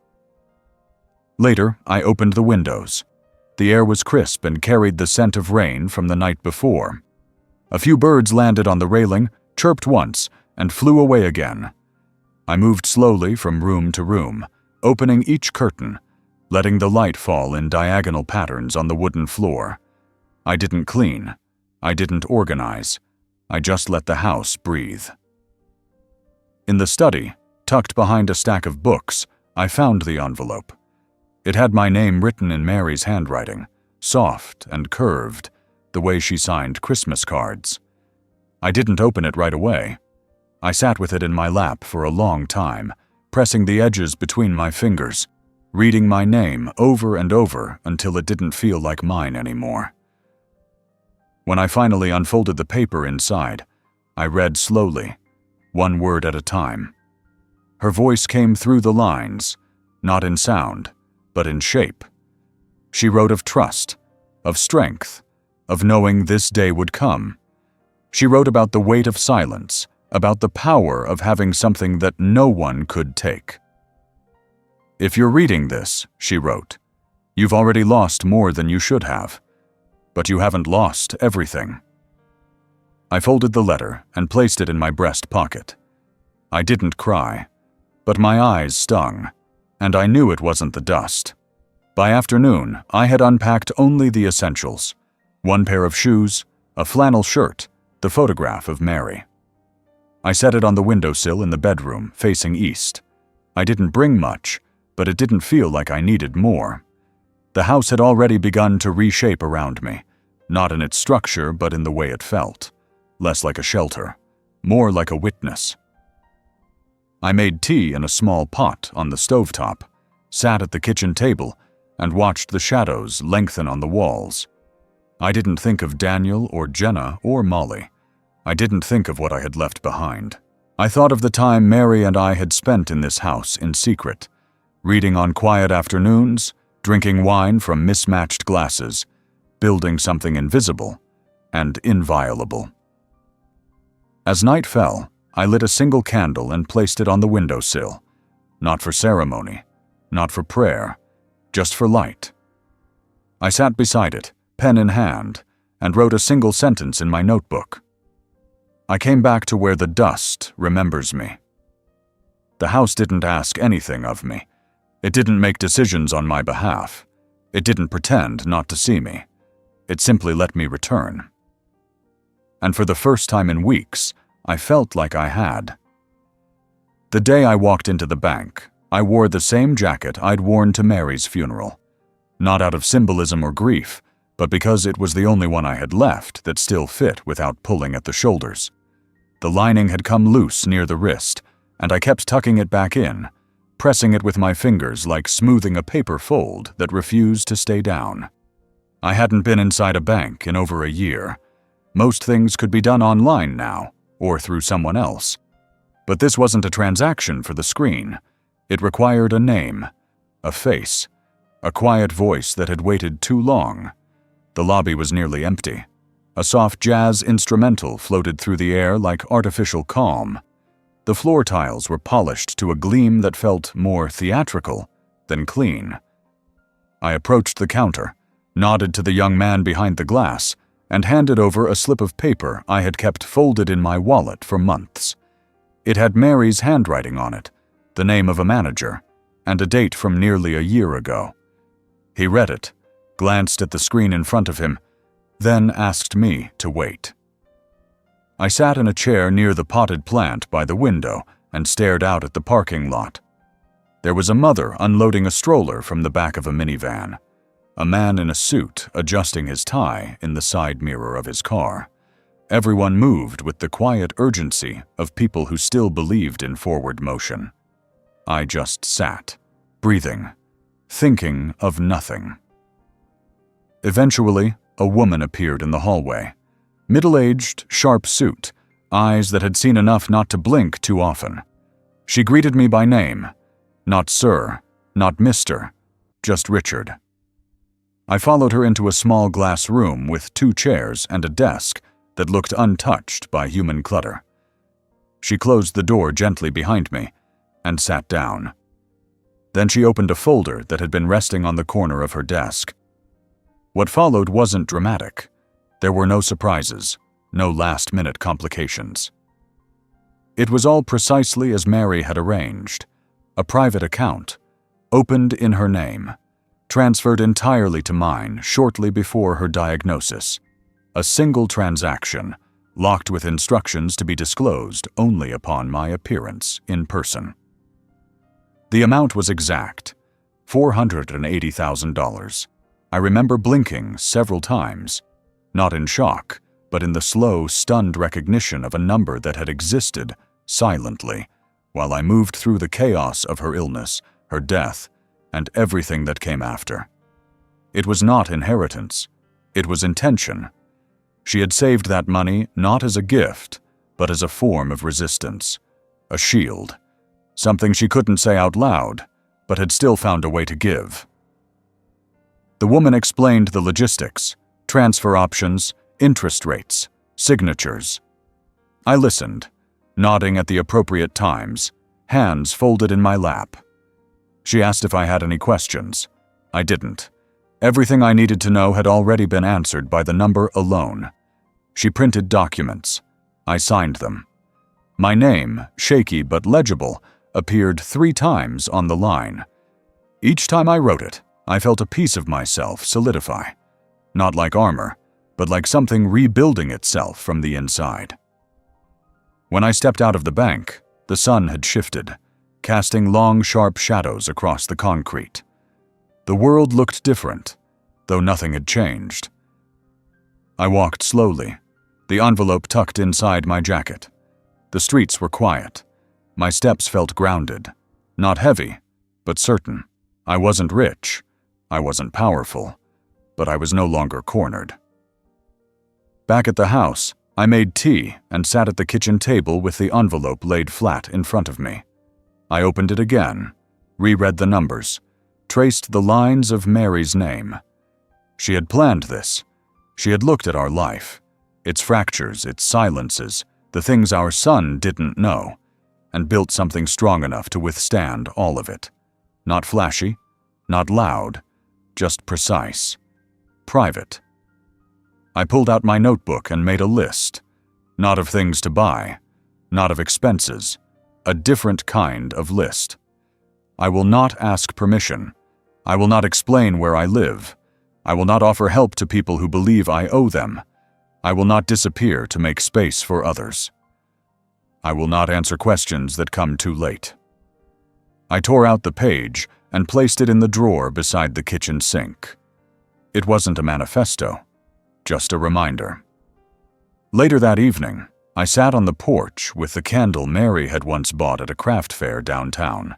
Later, I opened the windows. The air was crisp and carried the scent of rain from the night before. A few birds landed on the railing, chirped once, and flew away again. I moved slowly from room to room, opening each curtain, letting the light fall in diagonal patterns on the wooden floor. I didn't clean. I didn't organize. I just let the house breathe. In the study, tucked behind a stack of books, I found the envelope. It had my name written in Mary's handwriting, soft and curved, the way she signed Christmas cards. I didn't open it right away. I sat with it in my lap for a long time, pressing the edges between my fingers, reading my name over and over until it didn't feel like mine anymore. When I finally unfolded the paper inside, I read slowly, one word at a time. Her voice came through the lines, not in sound, but in shape. She wrote of trust, of strength, of knowing this day would come. She wrote about the weight of silence, about the power of having something that no one could take. "If you're reading this," she wrote, "you've already lost more than you should have. But you haven't lost everything." I folded the letter and placed it in my breast pocket. I didn't cry, but my eyes stung, and I knew it wasn't the dust. By afternoon, I had unpacked only the essentials: one pair of shoes, a flannel shirt, the photograph of Mary. I set it on the windowsill in the bedroom, facing east. I didn't bring much, but it didn't feel like I needed more. The house had already begun to reshape around me, not in its structure, but in the way it felt. Less like a shelter, more like a witness. I made tea in a small pot on the stovetop, sat at the kitchen table, and watched the shadows lengthen on the walls. I didn't think of Daniel or Jenna or Molly. I didn't think of what I had left behind. I thought of the time Mary and I had spent in this house in secret, reading on quiet afternoons, drinking wine from mismatched glasses, building something invisible and inviolable. As night fell, I lit a single candle and placed it on the windowsill, not for ceremony, not for prayer, just for light. I sat beside it, pen in hand, and wrote a single sentence in my notebook. I came back to where the dust remembers me. The house didn't ask anything of me. It didn't make decisions on my behalf. It didn't pretend not to see me. It simply let me return. And for the first time in weeks, I felt like I had. The day I walked into the bank, I wore the same jacket I'd worn to Mary's funeral. Not out of symbolism or grief, but because it was the only one I had left that still fit without pulling at the shoulders. The lining had come loose near the wrist, and I kept tucking it back in, pressing it with my fingers like smoothing a paper fold that refused to stay down. I hadn't been inside a bank in over a year. Most things could be done online now, or through someone else. But this wasn't a transaction for the screen. It required a name, a face, a quiet voice that had waited too long. The lobby was nearly empty. A soft jazz instrumental floated through the air like artificial calm. The floor tiles were polished to a gleam that felt more theatrical than clean. I approached the counter, nodded to the young man behind the glass, and handed over a slip of paper I had kept folded in my wallet for months. It had Mary's handwriting on it, the name of a manager, and a date from nearly a year ago. He read it, glanced at the screen in front of him, then asked me to wait. I sat in a chair near the potted plant by the window and stared out at the parking lot. There was a mother unloading a stroller from the back of a minivan, a man in a suit adjusting his tie in the side mirror of his car. Everyone moved with the quiet urgency of people who still believed in forward motion. I just sat, breathing, thinking of nothing. Eventually, a woman appeared in the hallway. Middle-aged, sharp suit, eyes that had seen enough not to blink too often. She greeted me by name. Not Sir, not Mr., just Richard. I followed her into a small glass room with 2 chairs and a desk that looked untouched by human clutter. She closed the door gently behind me and sat down. Then she opened a folder that had been resting on the corner of her desk. What followed wasn't dramatic. There were no surprises, no last-minute complications. It was all precisely as Mary had arranged. A private account, opened in her name, transferred entirely to mine shortly before her diagnosis. A single transaction, locked with instructions to be disclosed only upon my appearance in person. The amount was exact, $480,000. I remember blinking several times, not in shock, but in the slow, stunned recognition of a number that had existed silently, while I moved through the chaos of her illness, her death, and everything that came after. It was not inheritance. It was intention. She had saved that money not as a gift, but as a form of resistance, a shield, something she couldn't say out loud, but had still found a way to give. The woman explained the logistics, transfer options, interest rates, signatures. I listened, nodding at the appropriate times, hands folded in my lap. She asked if I had any questions. I didn't. Everything I needed to know had already been answered by the number alone. She printed documents. I signed them. My name, shaky but legible, appeared 3 times on the line. Each time I wrote it, I felt a piece of myself solidify. Not like armor, but like something rebuilding itself from the inside. When I stepped out of the bank, the sun had shifted, casting long, sharp shadows across the concrete. The world looked different, though nothing had changed. I walked slowly, the envelope tucked inside my jacket. The streets were quiet. My steps felt grounded, not heavy, but certain. I wasn't rich, I wasn't powerful, but I was no longer cornered. Back at the house, I made tea and sat at the kitchen table with the envelope laid flat in front of me. I opened it again, reread the numbers, traced the lines of Mary's name. She had planned this. She had looked at our life, its fractures, its silences, the things our son didn't know, and built something strong enough to withstand all of it. Not flashy, not loud, just precise, private. I pulled out my notebook and made a list, not of things to buy, not of expenses, a different kind of list. I will not ask permission. I will not explain where I live. I will not offer help to people who believe I owe them. I will not disappear to make space for others. I will not answer questions that come too late. I tore out the page and placed it in the drawer beside the kitchen sink. It wasn't a manifesto, just a reminder. Later that evening, I sat on the porch with the candle Mary had once bought at a craft fair downtown.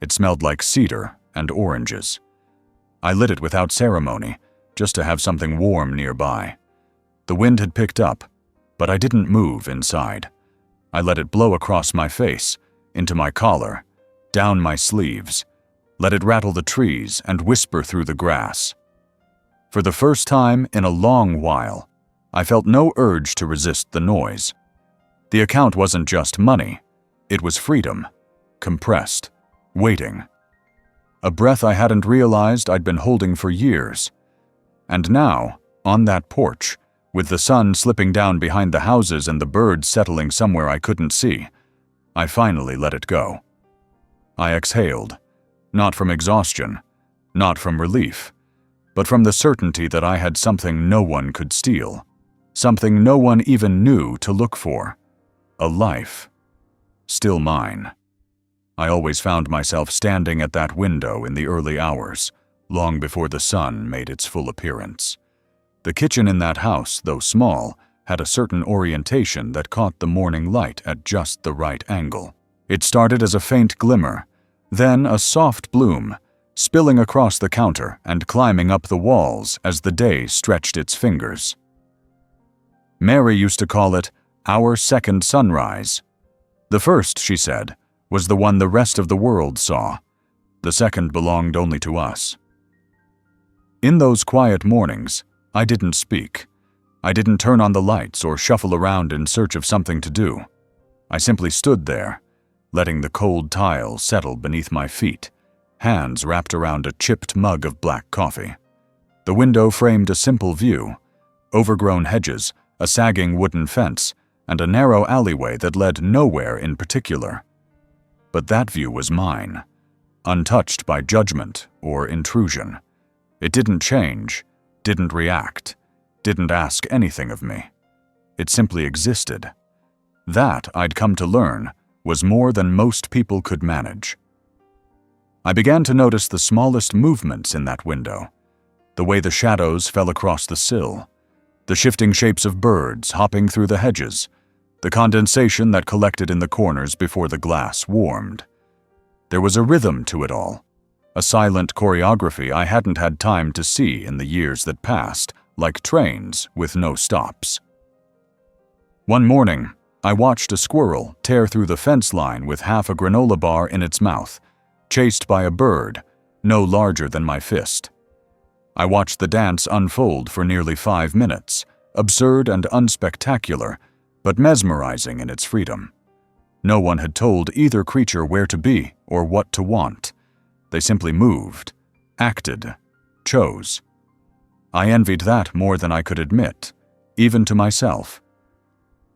It smelled like cedar and oranges. I lit it without ceremony, just to have something warm nearby. The wind had picked up, but I didn't move inside. I let it blow across my face, into my collar, down my sleeves, let it rattle the trees and whisper through the grass. For the first time in a long while, I felt no urge to resist the noise. The account wasn't just money, it was freedom, compressed, waiting. A breath I hadn't realized I'd been holding for years. And now, on that porch, with the sun slipping down behind the houses and the birds settling somewhere I couldn't see, I finally let it go. I exhaled, not from exhaustion, not from relief, but from the certainty that I had something no one could steal, something no one even knew to look for, a life, still mine. I always found myself standing at that window in the early hours, long before the sun made its full appearance. The kitchen in that house, though small, had a certain orientation that caught the morning light at just the right angle. It started as a faint glimmer, then a soft bloom, spilling across the counter and climbing up the walls as the day stretched its fingers. Mary used to call it our second sunrise. The first, she said, was the one the rest of the world saw. The second belonged only to us. In those quiet mornings, I didn't speak. I didn't turn on the lights or shuffle around in search of something to do. I simply stood there, letting the cold tile settle beneath my feet, hands wrapped around a chipped mug of black coffee. The window framed a simple view: overgrown hedges, a sagging wooden fence, and a narrow alleyway that led nowhere in particular. But that view was mine, untouched by judgment or intrusion. It didn't change, didn't react, didn't ask anything of me. It simply existed. That, I'd come to learn, was more than most people could manage. I began to notice the smallest movements in that window, the way the shadows fell across the sill, the shifting shapes of birds hopping through the hedges, the condensation that collected in the corners before the glass warmed. There was a rhythm to it all, a silent choreography I hadn't had time to see in the years that passed, like trains with no stops. One morning, I watched a squirrel tear through the fence line with half a granola bar in its mouth, chased by a bird no larger than my fist. I watched the dance unfold for nearly 5 minutes, absurd and unspectacular, but mesmerizing in its freedom. No one had told either creature where to be or what to want. They simply moved, acted, chose. I envied that more than I could admit, even to myself.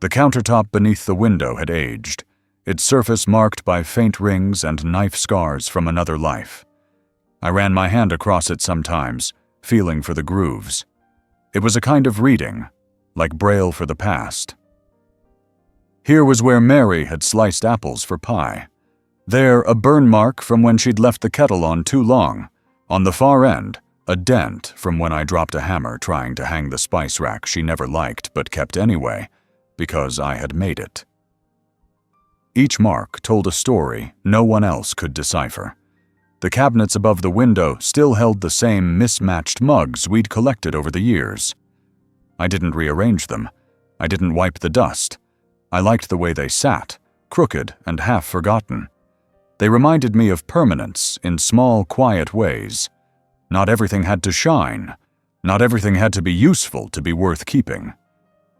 The countertop beneath the window had aged, its surface marked by faint rings and knife scars from another life. I ran my hand across it sometimes, feeling for the grooves. It was a kind of reading, like Braille for the past. Here was where Mary had sliced apples for pie. There, a burn mark from when she'd left the kettle on too long. On the far end, a dent from when I dropped a hammer trying to hang the spice rack she never liked but kept anyway, because I had made it. Each mark told a story no one else could decipher. The cabinets above the window still held the same mismatched mugs we'd collected over the years. I didn't rearrange them. I didn't wipe the dust. I liked the way they sat, crooked and half forgotten. They reminded me of permanence in small, quiet ways. Not everything had to shine. Not everything had to be useful to be worth keeping.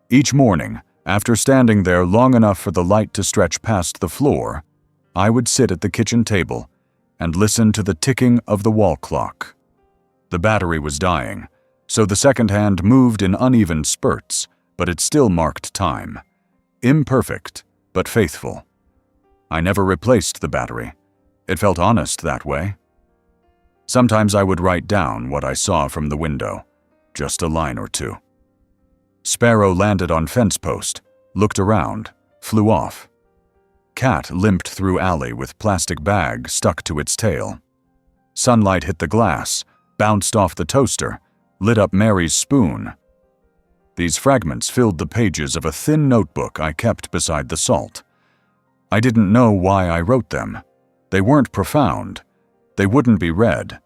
Each morning, after standing there long enough for the light to stretch past the floor, I would sit at the kitchen table and listen to the ticking of the wall clock. The battery was dying, so the second hand moved in uneven spurts, but it still marked time. Imperfect, but faithful. I never replaced the battery. It felt honest that way. Sometimes I would write down what I saw from the window, just a line or two. Sparrow landed on fence post, looked around, flew off. Cat limped through alley with plastic bag stuck to its tail. Sunlight hit the glass, bounced off the toaster, lit up Mary's spoon. These fragments filled the pages of a thin notebook I kept beside the salt. I didn't know why I wrote them. They weren't profound. They wouldn't be read.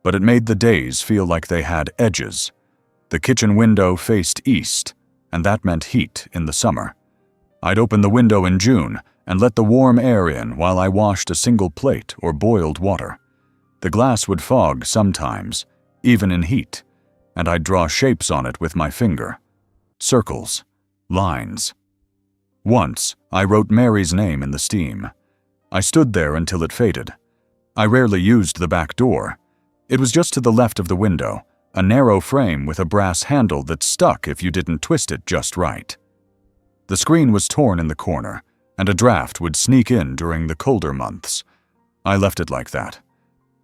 But it made the days feel like they had edges. The kitchen window faced east, and that meant heat in the summer. I'd open the window in June and let the warm air in while I washed a single plate or boiled water. The glass would fog sometimes, even in heat, and I'd draw shapes on it with my finger. Circles, lines. Once, I wrote Mary's name in the steam. I stood there until it faded. I rarely used the back door. It was just to the left of the window, a narrow frame with a brass handle that stuck if you didn't twist it just right. The screen was torn in the corner, and a draft would sneak in during the colder months. I left it like that.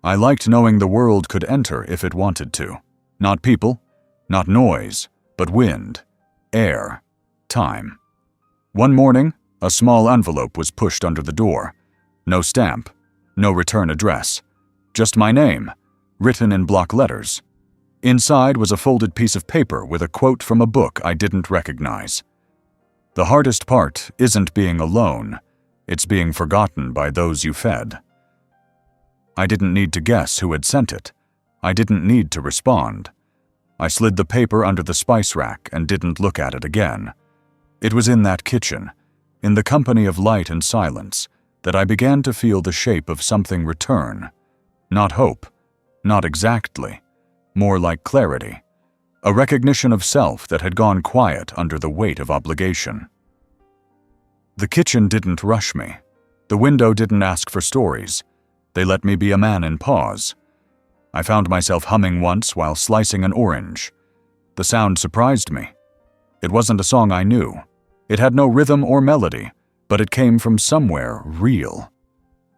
I liked knowing the world could enter if it wanted to. Not people, not noise, but wind, air, time. One morning, a small envelope was pushed under the door. No stamp, no return address. Just my name, written in block letters. Inside was a folded piece of paper with a quote from a book I didn't recognize. The hardest part isn't being alone, it's being forgotten by those you fed. I didn't need to guess who had sent it. I didn't need to respond. I slid the paper under the spice rack and didn't look at it again. It was in that kitchen, in the company of light and silence, that I began to feel the shape of something return. Not hope, not exactly, more like clarity, a recognition of self that had gone quiet under the weight of obligation. The kitchen didn't rush me. The window didn't ask for stories. They let me be a man in pause. I found myself humming once while slicing an orange. The sound surprised me. It wasn't a song I knew. It had no rhythm or melody, but it came from somewhere real.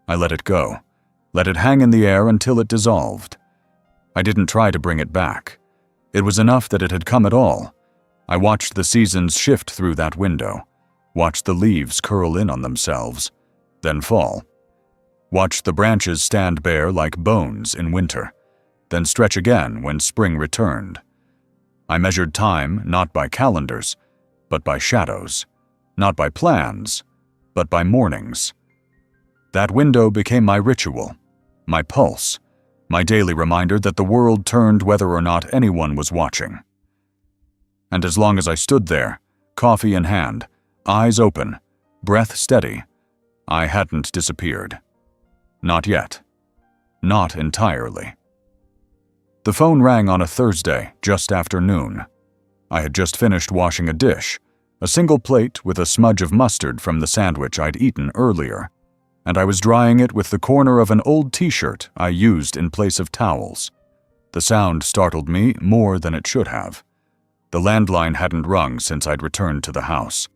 I let it go, let it hang in the air until it dissolved. I didn't try to bring it back. It was enough that it had come at all. I watched the seasons shift through that window, watched the leaves curl in on themselves, then fall. Watched the branches stand bare like bones in winter, then stretch again when spring returned. I measured time not by calendars, but by shadows, not by plans, but by mornings. That window became my ritual, my pulse, my daily reminder that the world turned whether or not anyone was watching. And as long as I stood there, coffee in hand, eyes open, breath steady, I hadn't disappeared. Not yet. Not entirely. The phone rang on a Thursday, just after noon. I had just finished washing a dish, a single plate with a smudge of mustard from the sandwich I'd eaten earlier, and I was drying it with the corner of an old t-shirt I used in place of towels. The sound startled me more than it should have. The landline hadn't rung since I'd returned to the house.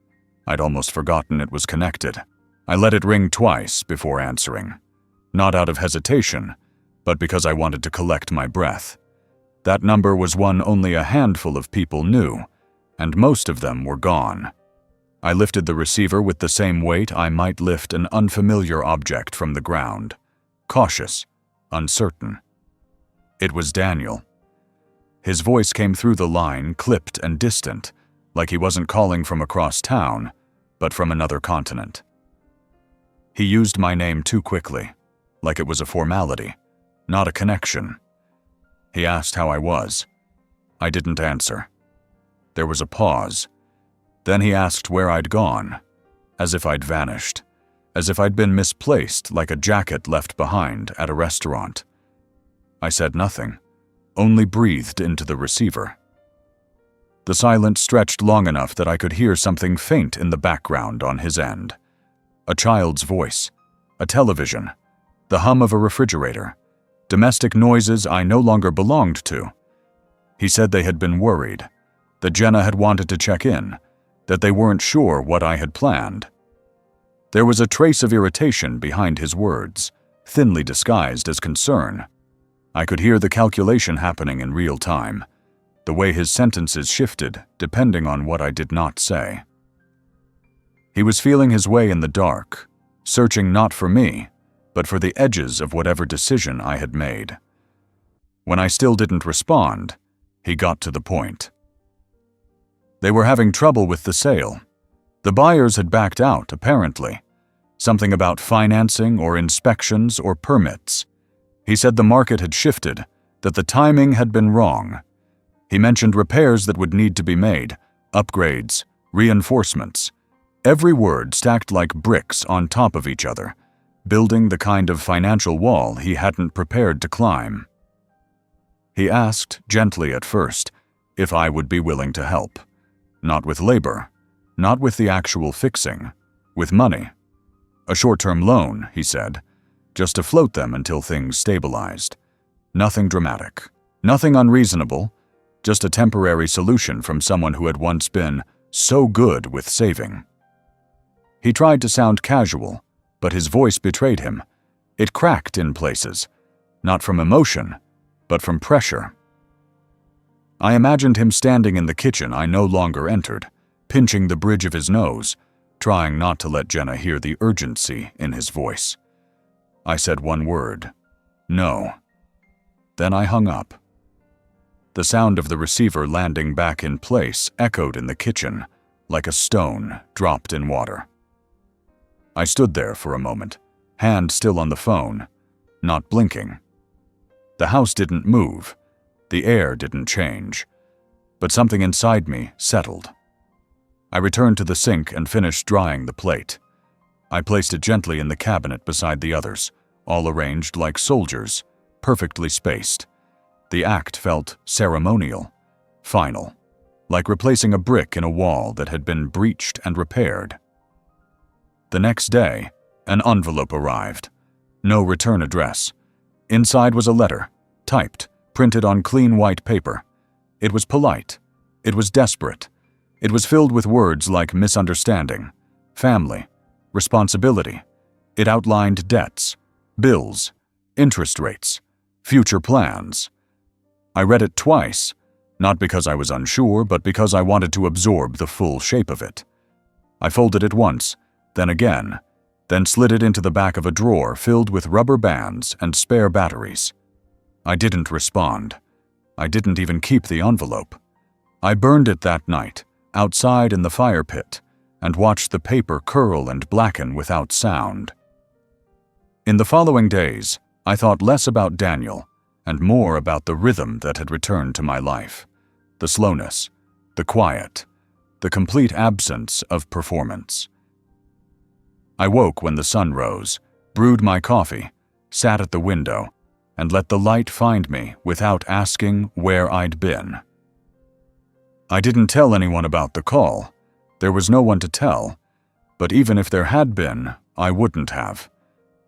I'd almost forgotten it was connected. I let it ring twice before answering. Not out of hesitation, but because I wanted to collect my breath. That number was one only a handful of people knew, and most of them were gone. I lifted the receiver with the same weight I might lift an unfamiliar object from the ground. Cautious, uncertain. It was Daniel. His voice came through the line, clipped and distant, like he wasn't calling from across town, but from another continent. He used my name too quickly, like it was a formality, not a connection. He asked how I was. I didn't answer. There was a pause. Then he asked where I'd gone, as if I'd vanished, as if I'd been misplaced like a jacket left behind at a restaurant. I said nothing, only breathed into the receiver. The silence stretched long enough that I could hear something faint in the background on his end. A child's voice, a television, the hum of a refrigerator, domestic noises I no longer belonged to. He said they had been worried, that Jenna had wanted to check in, that they weren't sure what I had planned. There was a trace of irritation behind his words, thinly disguised as concern. I could hear the calculation happening in real time, the way his sentences shifted depending on what I did not say. He was feeling his way in the dark, searching not for me, but for the edges of whatever decision I had made. When I still didn't respond, he got to the point. They were having trouble with the sale. The buyers had backed out, apparently. Something about financing or inspections or permits. He said the market had shifted, that the timing had been wrong. He mentioned repairs that would need to be made, upgrades, reinforcements. Every word stacked like bricks on top of each other, building the kind of financial wall he hadn't prepared to climb. He asked, gently at first, if I would be willing to help. Not with labor, not with the actual fixing, with money. A short-term loan, he said, just to float them until things stabilized. Nothing dramatic, nothing unreasonable, just a temporary solution from someone who had once been so good with saving. He tried to sound casual, but his voice betrayed him. It cracked in places, not from emotion, but from pressure. I imagined him standing in the kitchen I no longer entered, pinching the bridge of his nose, trying not to let Jenna hear the urgency in his voice. I said one word, "No." Then I hung up. The sound of the receiver landing back in place echoed in the kitchen, like a stone dropped in water. I stood there for a moment, hand still on the phone, not blinking. The house didn't move, the air didn't change, but something inside me settled. I returned to the sink and finished drying the plate. I placed it gently in the cabinet beside the others, all arranged like soldiers, perfectly spaced. The act felt ceremonial, final, like replacing a brick in a wall that had been breached and repaired. The next day, an envelope arrived. No return address. Inside was a letter, typed, printed on clean white paper. It was polite. It was desperate. It was filled with words like misunderstanding, family, responsibility. It outlined debts, bills, interest rates, future plans. I read it twice, not because I was unsure, but because I wanted to absorb the full shape of it. I folded it once, then again, then slid it into the back of a drawer filled with rubber bands and spare batteries. I didn't respond. I didn't even keep the envelope. I burned it that night, outside in the fire pit, and watched the paper curl and blacken without sound. In the following days, I thought less about Daniel and more about the rhythm that had returned to my life, the slowness, the quiet, the complete absence of performance. I woke when the sun rose, brewed my coffee, sat at the window, and let the light find me without asking where I'd been. I didn't tell anyone about the call. There was no one to tell, but even if there had been, I wouldn't have.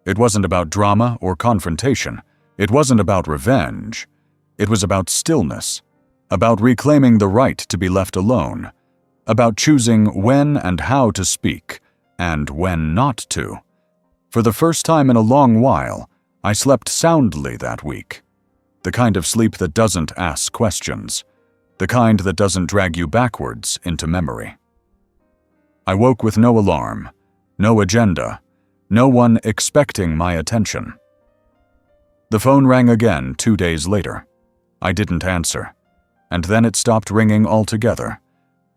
It wasn't about drama or confrontation. It wasn't about revenge. It was about stillness, about reclaiming the right to be left alone, about choosing when and how to speak, and when not to. For the first time in a long while, I slept soundly that week. The kind of sleep that doesn't ask questions, the kind that doesn't drag you backwards into memory. I woke with no alarm, no agenda, no one expecting my attention. The phone rang again 2 days later. I didn't answer, and then it stopped ringing altogether.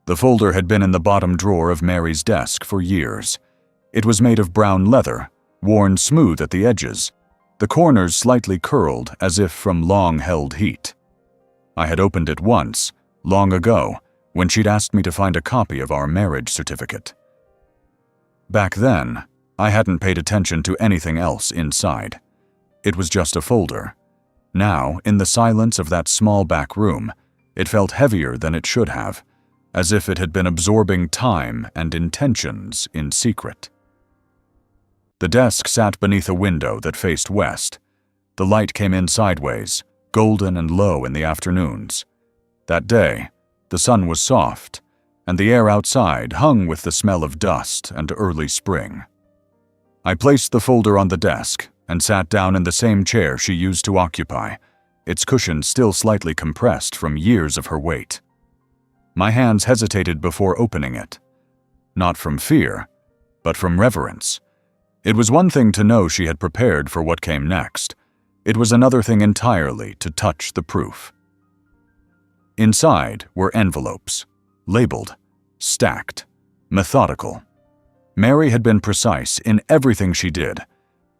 The folder had been in the bottom drawer of Mary's desk for years. It was made of brown leather, worn smooth at the edges, the corners slightly curled as if from long-held heat. I had opened it once, long ago, when she'd asked me to find a copy of our marriage certificate. Back then, I hadn't paid attention to anything else inside. It was just a folder. Now, in the silence of that small back room, it felt heavier than it should have, as if it had been absorbing time and intentions in secret. The desk sat beneath a window that faced west. The light came in sideways, golden and low in the afternoons. That day, the sun was soft, and the air outside hung with the smell of dust and early spring. I placed the folder on the desk and sat down in the same chair she used to occupy, its cushion still slightly compressed from years of her weight. My hands hesitated before opening it. Not from fear, but from reverence. It was one thing to know she had prepared for what came next. It was another thing entirely to touch the proof. Inside were envelopes, labeled, stacked, methodical. Mary had been precise in everything she did,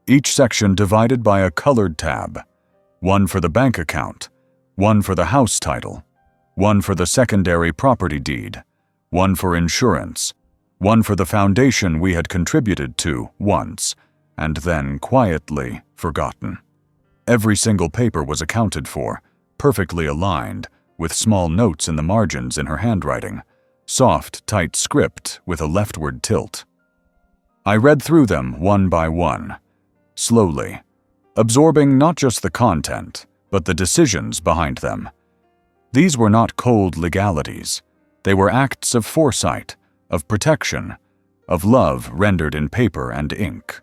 each section divided by a colored tab, one for the bank account, one for the house title, one for the secondary property deed, one for insurance, one for the foundation we had contributed to once, and then quietly forgotten. Every single paper was accounted for, perfectly aligned, with small notes in the margins in her handwriting, soft, tight script with a leftward tilt. I read through them one by one, slowly, absorbing not just the content, but the decisions behind them. These were not cold legalities. They were acts of foresight, of protection, of love rendered in paper and ink.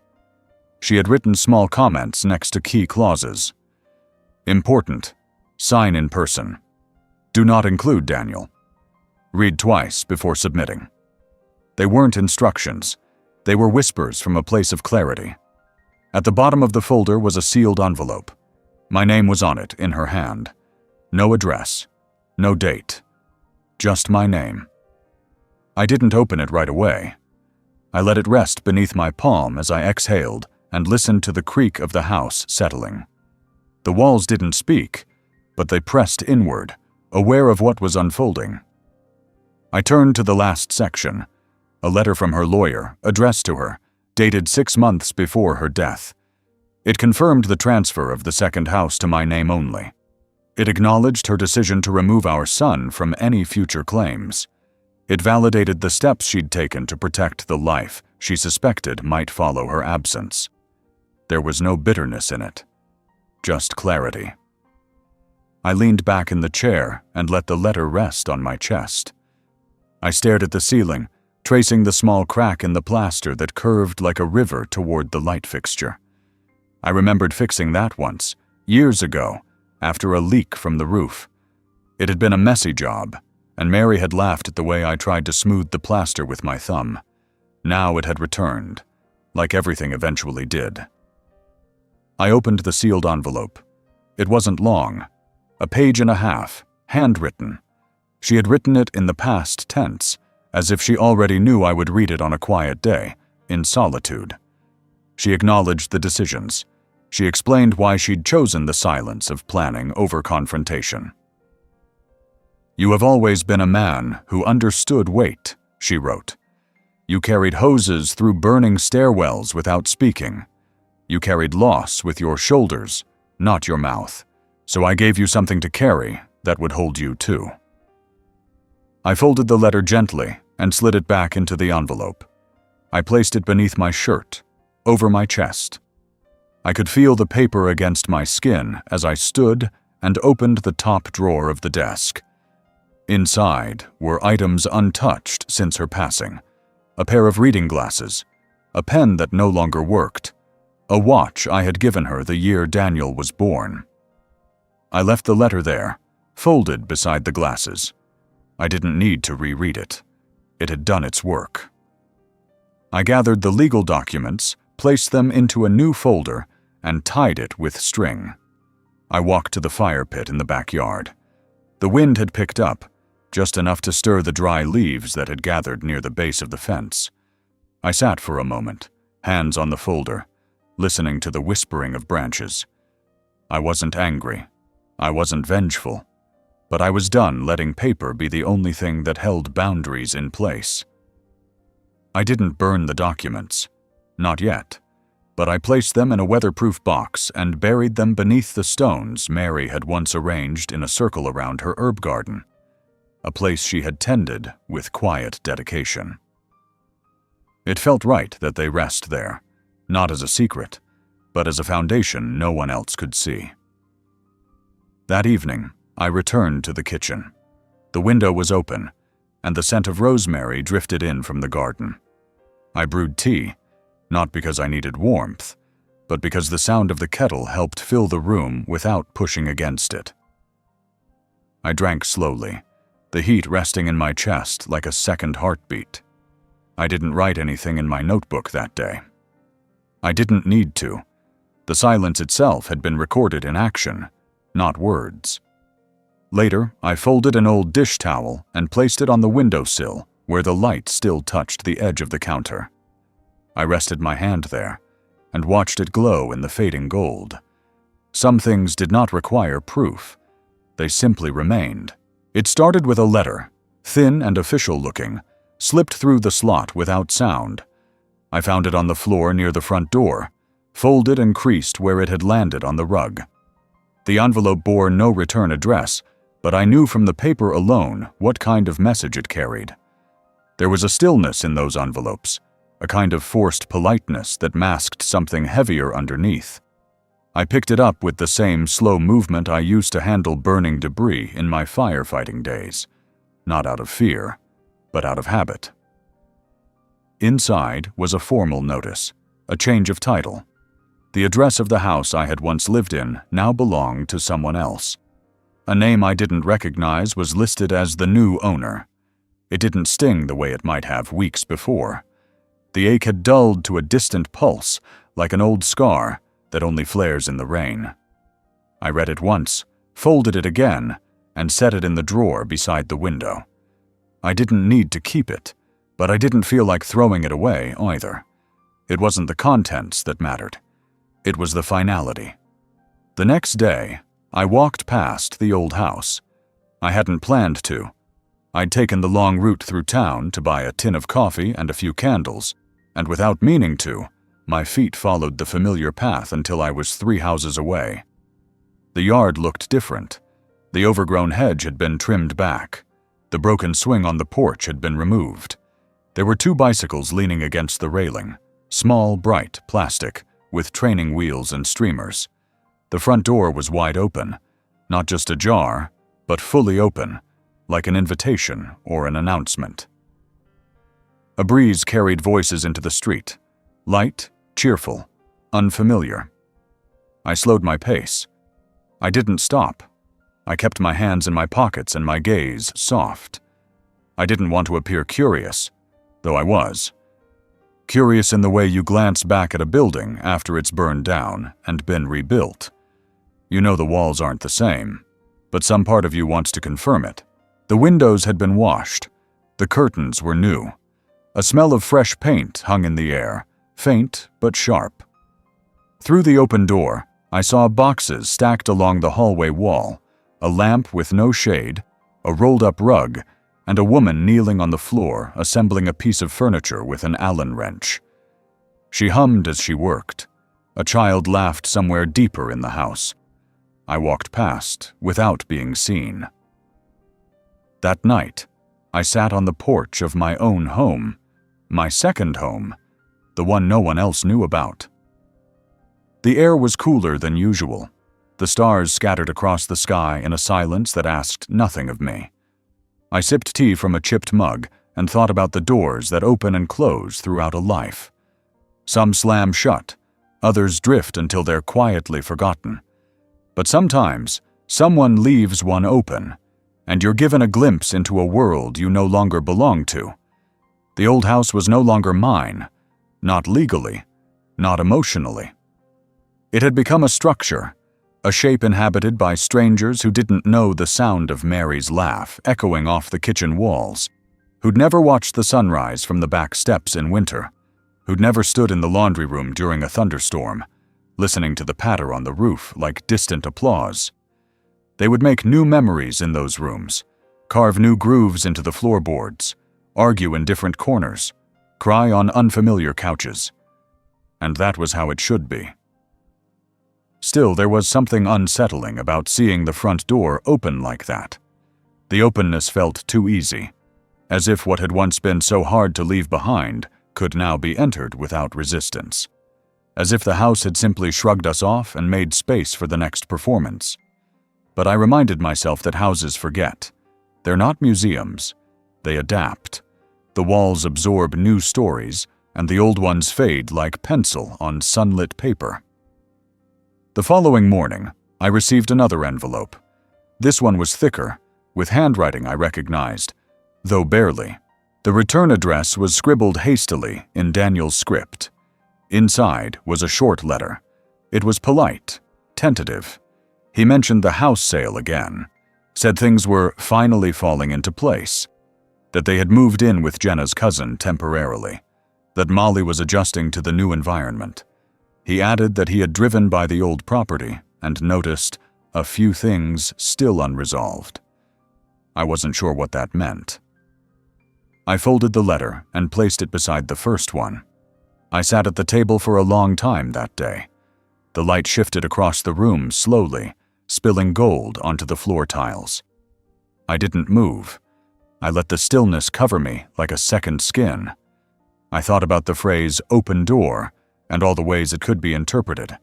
She had written small comments next to key clauses. Important. Sign in person. Do not include Daniel. Read twice before submitting. They weren't instructions. They were whispers from a place of clarity. At the bottom of the folder was a sealed envelope. My name was on it in her hand. No address. No date. Just my name. I didn't open it right away. I let it rest beneath my palm as I exhaled and listened to the creak of the house settling. The walls didn't speak, but they pressed inward, aware of what was unfolding. I turned to the last section, a letter from her lawyer, addressed to her, dated 6 months before her death. It confirmed the transfer of the second house to my name only. It acknowledged her decision to remove our son from any future claims. It validated the steps she'd taken to protect the life she suspected might follow her absence. There was no bitterness in it, just clarity. I leaned back in the chair and let the letter rest on my chest. I stared at the ceiling, tracing the small crack in the plaster that curved like a river toward the light fixture. I remembered fixing that once, years ago, after a leak from the roof. It had been a messy job, and Mary had laughed at the way I tried to smooth the plaster with my thumb. Now it had returned, like everything eventually did. I opened the sealed envelope. It wasn't long, a page and a half, handwritten. She had written it in the past tense, as if she already knew I would read it on a quiet day, in solitude. She acknowledged the decisions. She explained why she'd chosen the silence of planning over confrontation. "You have always been a man who understood weight," she wrote. "You carried hoses through burning stairwells without speaking. You carried loss with your shoulders, not your mouth. So I gave you something to carry that would hold you too." I folded the letter gently and slid it back into the envelope. I placed it beneath my shirt, over my chest. I could feel the paper against my skin as I stood and opened the top drawer of the desk. Inside were items untouched since her passing: a pair of reading glasses, a pen that no longer worked, a watch I had given her the year Daniel was born. I left the letter there, folded beside the glasses. I didn't need to reread it. It had done its work. I gathered the legal documents, placed them into a new folder, and tied it with string. I walked to the fire pit in the backyard. The wind had picked up, just enough to stir the dry leaves that had gathered near the base of the fence. I sat for a moment, hands on the folder, listening to the whispering of branches. I wasn't angry. I wasn't vengeful. But I was done letting paper be the only thing that held boundaries in place. I didn't burn the documents. Not yet. But I placed them in a weatherproof box and buried them beneath the stones Mary had once arranged in a circle around her herb garden, a place she had tended with quiet dedication. It felt right that they rest there, not as a secret, but as a foundation no one else could see. That evening, I returned to the kitchen. The window was open, and the scent of rosemary drifted in from the garden. I brewed tea, not because I needed warmth, but because the sound of the kettle helped fill the room without pushing against it. I drank slowly, the heat resting in my chest like a second heartbeat. I didn't write anything in my notebook that day. I didn't need to. The silence itself had been recorded in action, not words. Later, I folded an old dish towel and placed it on the windowsill where the light still touched the edge of the counter. I rested my hand there and watched it glow in the fading gold. Some things did not require proof. They simply remained. It started with a letter, thin and official-looking, slipped through the slot without sound. I found it on the floor near the front door, folded and creased where it had landed on the rug. The envelope bore no return address, but I knew from the paper alone what kind of message it carried. There was a stillness in those envelopes, a kind of forced politeness that masked something heavier underneath. I picked it up with the same slow movement I used to handle burning debris in my firefighting days, not out of fear, but out of habit. Inside was a formal notice, a change of title. The address of the house I had once lived in now belonged to someone else. A name I didn't recognize was listed as the new owner. It didn't sting the way it might have weeks before. The ache had dulled to a distant pulse, like an old scar that only flares in the rain. I read it once, folded it again, and set it in the drawer beside the window. I didn't need to keep it, but I didn't feel like throwing it away either. It wasn't the contents that mattered. It was the finality. The next day, I walked past the old house. I hadn't planned to. I'd taken the long route through town to buy a tin of coffee and a few candles, and without meaning to, my feet followed the familiar path until I was 3 houses away. The yard looked different. The overgrown hedge had been trimmed back. The broken swing on the porch had been removed. There were 2 bicycles leaning against the railing, small, bright, plastic, with training wheels and streamers. The front door was wide open, not just ajar, but fully open, like an invitation or an announcement. A breeze carried voices into the street, light, cheerful, unfamiliar. I slowed my pace. I didn't stop. I kept my hands in my pockets and my gaze soft. I didn't want to appear curious, though I was. Curious in the way you glance back at a building after it's burned down and been rebuilt. You know the walls aren't the same, but some part of you wants to confirm it. The windows had been washed. The curtains were new. A smell of fresh paint hung in the air, faint but sharp. Through the open door, I saw boxes stacked along the hallway wall, a lamp with no shade, a rolled-up rug, and a woman kneeling on the floor assembling a piece of furniture with an Allen wrench. She hummed as she worked. A child laughed somewhere deeper in the house. I walked past without being seen. That night, I sat on the porch of my own home, my second home, the one no one else knew about. The air was cooler than usual. The stars scattered across the sky in a silence that asked nothing of me. I sipped tea from a chipped mug and thought about the doors that open and close throughout a life. Some slam shut, others drift until they're quietly forgotten. But sometimes, someone leaves one open, and you're given a glimpse into a world you no longer belong to. The old house was no longer mine, not legally, not emotionally. It had become a structure, a shape inhabited by strangers who didn't know the sound of Mary's laugh echoing off the kitchen walls, who'd never watched the sunrise from the back steps in winter, who'd never stood in the laundry room during a thunderstorm, listening to the patter on the roof like distant applause. They would make new memories in those rooms, carve new grooves into the floorboards, argue in different corners, cry on unfamiliar couches. And that was how it should be. Still, there was something unsettling about seeing the front door open like that. The openness felt too easy, as if what had once been so hard to leave behind could now be entered without resistance. As if the house had simply shrugged us off and made space for the next performance. But I reminded myself that houses forget. They're not museums. They adapt. The walls absorb new stories, and the old ones fade like pencil on sunlit paper. The following morning, I received another envelope. This one was thicker, with handwriting I recognized, though barely. The return address was scribbled hastily in Daniel's script. Inside was a short letter. It was polite, tentative. He mentioned the house sale again, said things were finally falling into place, that they had moved in with Jenna's cousin temporarily, that Molly was adjusting to the new environment. He added that he had driven by the old property and noticed a few things still unresolved. I wasn't sure what that meant. I folded the letter and placed it beside the first one. I sat at the table for a long time that day. The light shifted across the room slowly, spilling gold onto the floor tiles. I didn't move. I let the stillness cover me like a second skin. I thought about the phrase "open door" and all the ways it could be interpreted: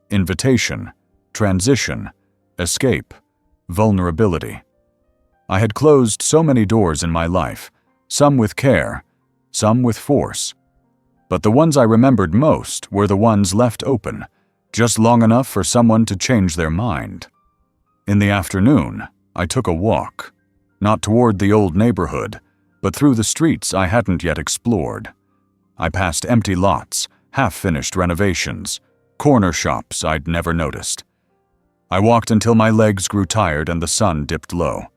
invitation, transition, escape, vulnerability. I had closed so many doors in my life, some with care, some with force. But the ones I remembered most were the ones left open, just long enough for someone to change their mind. In the afternoon, I took a walk, not toward the old neighborhood, but through the streets I hadn't yet explored. I passed empty lots, half-finished renovations, corner shops I'd never noticed. I walked until my legs grew tired and the sun dipped low.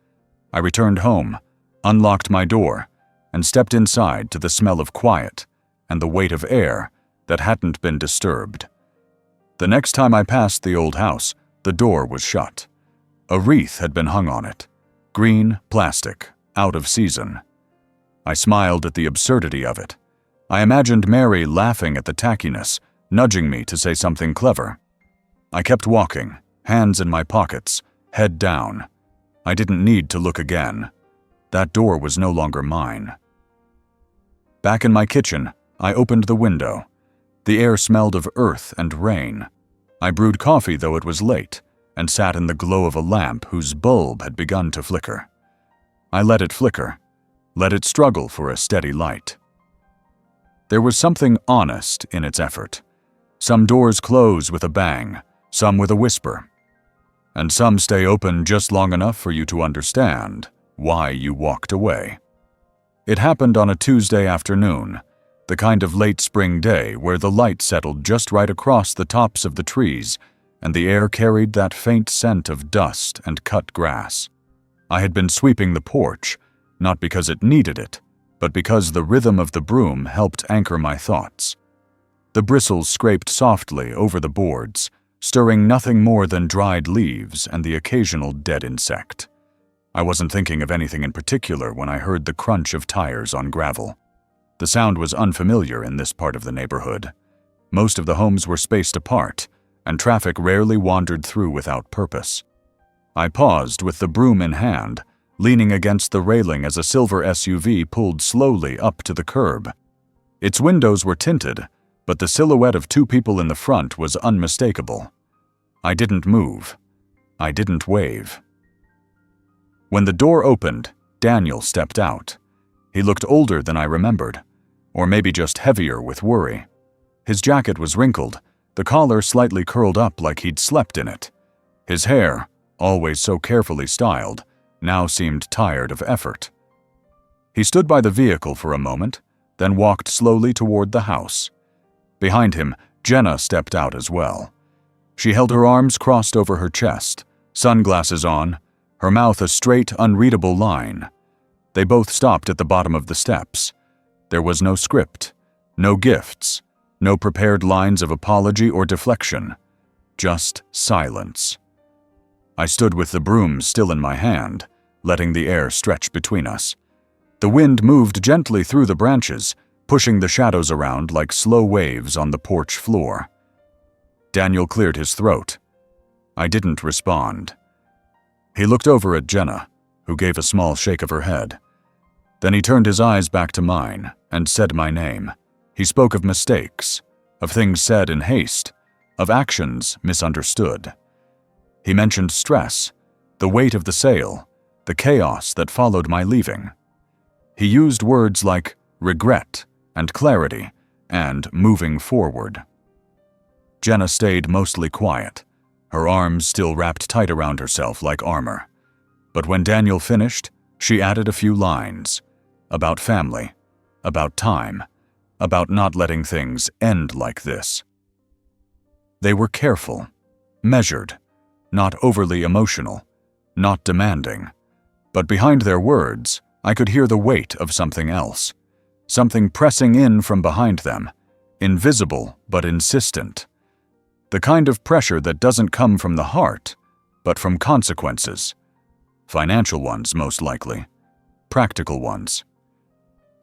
I returned home, unlocked my door, and stepped inside to the smell of quiet and the weight of air that hadn't been disturbed. The next time I passed the old house, the door was shut. A wreath had been hung on it, green plastic, out of season. I smiled at the absurdity of it. I imagined Mary laughing at the tackiness, nudging me to say something clever. I kept walking, hands in my pockets, head down. I didn't need to look again. That door was no longer mine. Back in my kitchen, I opened the window. The air smelled of earth and rain. I brewed coffee though it was late, and sat in the glow of a lamp whose bulb had begun to flicker. I let it flicker, let it struggle for a steady light. There was something honest in its effort. Some doors close with a bang, some with a whisper, and some stay open just long enough for you to understand why you walked away. It happened on a Tuesday afternoon, the kind of late spring day where the light settled just right across the tops of the trees and the air carried that faint scent of dust and cut grass. I had been sweeping the porch, not because it needed it, but because the rhythm of the broom helped anchor my thoughts. The bristles scraped softly over the boards, stirring nothing more than dried leaves and the occasional dead insect. I wasn't thinking of anything in particular when I heard the crunch of tires on gravel. The sound was unfamiliar in this part of the neighborhood. Most of the homes were spaced apart, and traffic rarely wandered through without purpose. I paused with the broom in hand, leaning against the railing as a silver SUV pulled slowly up to the curb. Its windows were tinted, but the silhouette of two people in the front was unmistakable. I didn't move. I didn't wave. When the door opened, Daniel stepped out. He looked older than I remembered, or maybe just heavier with worry. His jacket was wrinkled, the collar slightly curled up like he'd slept in it. His hair, always so carefully styled, now seemed tired of effort. He stood by the vehicle for a moment, then walked slowly toward the house. Behind him, Jenna stepped out as well. She held her arms crossed over her chest, sunglasses on, her mouth a straight, unreadable line. They both stopped at the bottom of the steps. There was no script, no gifts, no prepared lines of apology or deflection, just silence. I stood with the broom still in my hand, letting the air stretch between us. The wind moved gently through the branches, pushing the shadows around like slow waves on the porch floor. Daniel cleared his throat. I didn't respond. He looked over at Jenna, who gave a small shake of her head. Then he turned his eyes back to mine and said my name. He spoke of mistakes, of things said in haste, of actions misunderstood. He mentioned stress, the weight of the sale, the chaos that followed my leaving. He used words like regret and clarity and moving forward. Jenna stayed mostly quiet, her arms still wrapped tight around herself like armor. But when Daniel finished, she added a few lines about family, about time, about not letting things end like this. They were careful, measured, not overly emotional, not demanding. But behind their words, I could hear the weight of something else, something pressing in from behind them, invisible but insistent. The kind of pressure that doesn't come from the heart, but from consequences. Financial ones, most likely. Practical ones.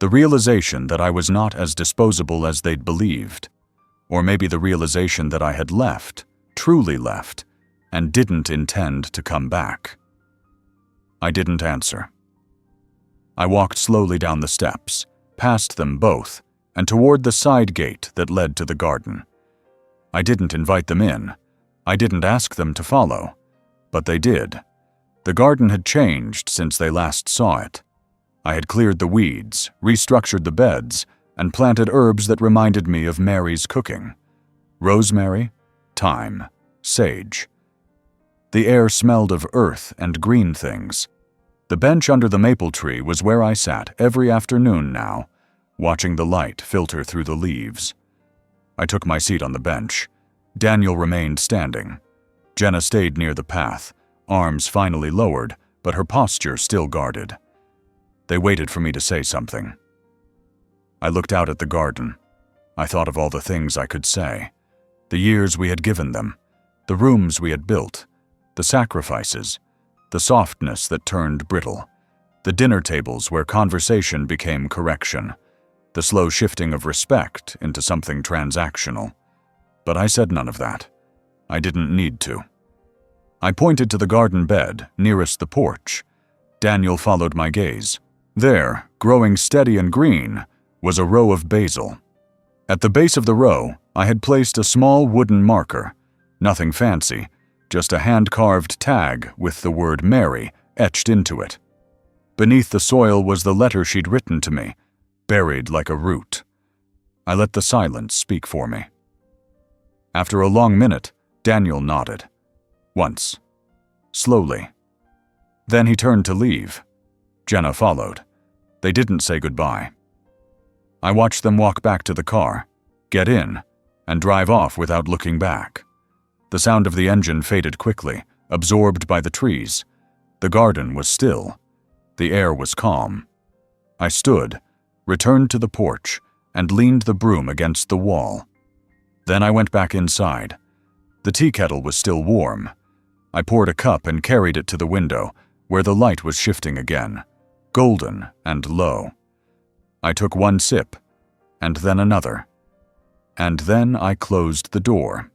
The realization that I was not as disposable as they'd believed. Or maybe the realization that I had left, truly left, and didn't intend to come back. I didn't answer. I walked slowly down the steps, past them both, and toward the side gate that led to the garden. I didn't invite them in. I didn't ask them to follow. But they did. The garden had changed since they last saw it. I had cleared the weeds, restructured the beds, and planted herbs that reminded me of Mary's cooking. Rosemary, thyme, sage. The air smelled of earth and green things. The bench under the maple tree was where I sat every afternoon now, watching the light filter through the leaves. I took my seat on the bench. Daniel remained standing. Jenna stayed near the path, arms finally lowered, but her posture still guarded. They waited for me to say something. I looked out at the garden. I thought of all the things I could say. The years we had given them, the rooms we had built, the sacrifices, the softness that turned brittle, the dinner tables where conversation became correction, the slow shifting of respect into something transactional. But I said none of that. I didn't need to. I pointed to the garden bed nearest the porch. Daniel followed my gaze. There, growing steady and green, was a row of basil. At the base of the row, I had placed a small wooden marker. Nothing fancy, just a hand-carved tag with the word Mary etched into it. Beneath the soil was the letter she'd written to me, buried like a root. I let the silence speak for me. After a long minute, Daniel nodded. Once. Slowly. Then he turned to leave. Jenna followed. They didn't say goodbye. I watched them walk back to the car, get in, and drive off without looking back. The sound of the engine faded quickly, absorbed by the trees. The garden was still. The air was calm. I stood, returned to the porch, and leaned the broom against the wall. Then I went back inside. The tea kettle was still warm. I poured a cup and carried it to the window, where the light was shifting again, golden and low. I took one sip, and then another. And then I closed the door.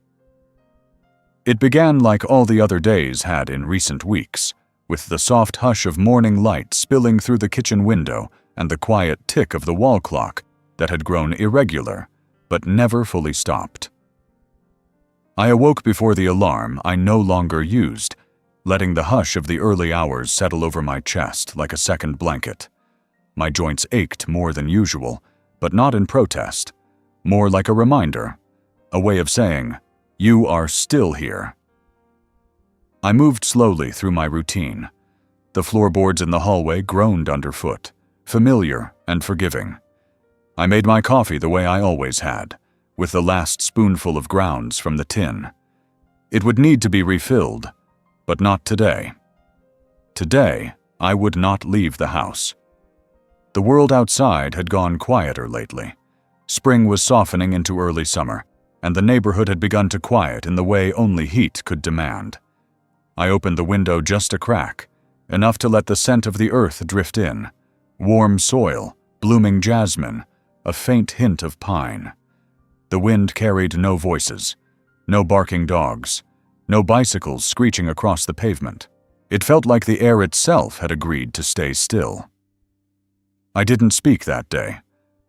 It began like all the other days had in recent weeks, with the soft hush of morning light spilling through the kitchen window and the quiet tick of the wall clock that had grown irregular, but never fully stopped. I awoke before the alarm I no longer used, letting the hush of the early hours settle over my chest like a second blanket. My joints ached more than usual, but not in protest, more like a reminder, a way of saying, "You are still here." I moved slowly through my routine. The floorboards in the hallway groaned underfoot, familiar and forgiving. I made my coffee the way I always had, with the last spoonful of grounds from the tin. It would need to be refilled, but not today. Today, I would not leave the house. The world outside had gone quieter lately. Spring was softening into early summer, and the neighborhood had begun to quiet in the way only heat could demand. I opened the window just a crack, enough to let the scent of the earth drift in. Warm soil, blooming jasmine, a faint hint of pine. The wind carried no voices, no barking dogs, no bicycles screeching across the pavement. It felt like the air itself had agreed to stay still. I didn't speak that day.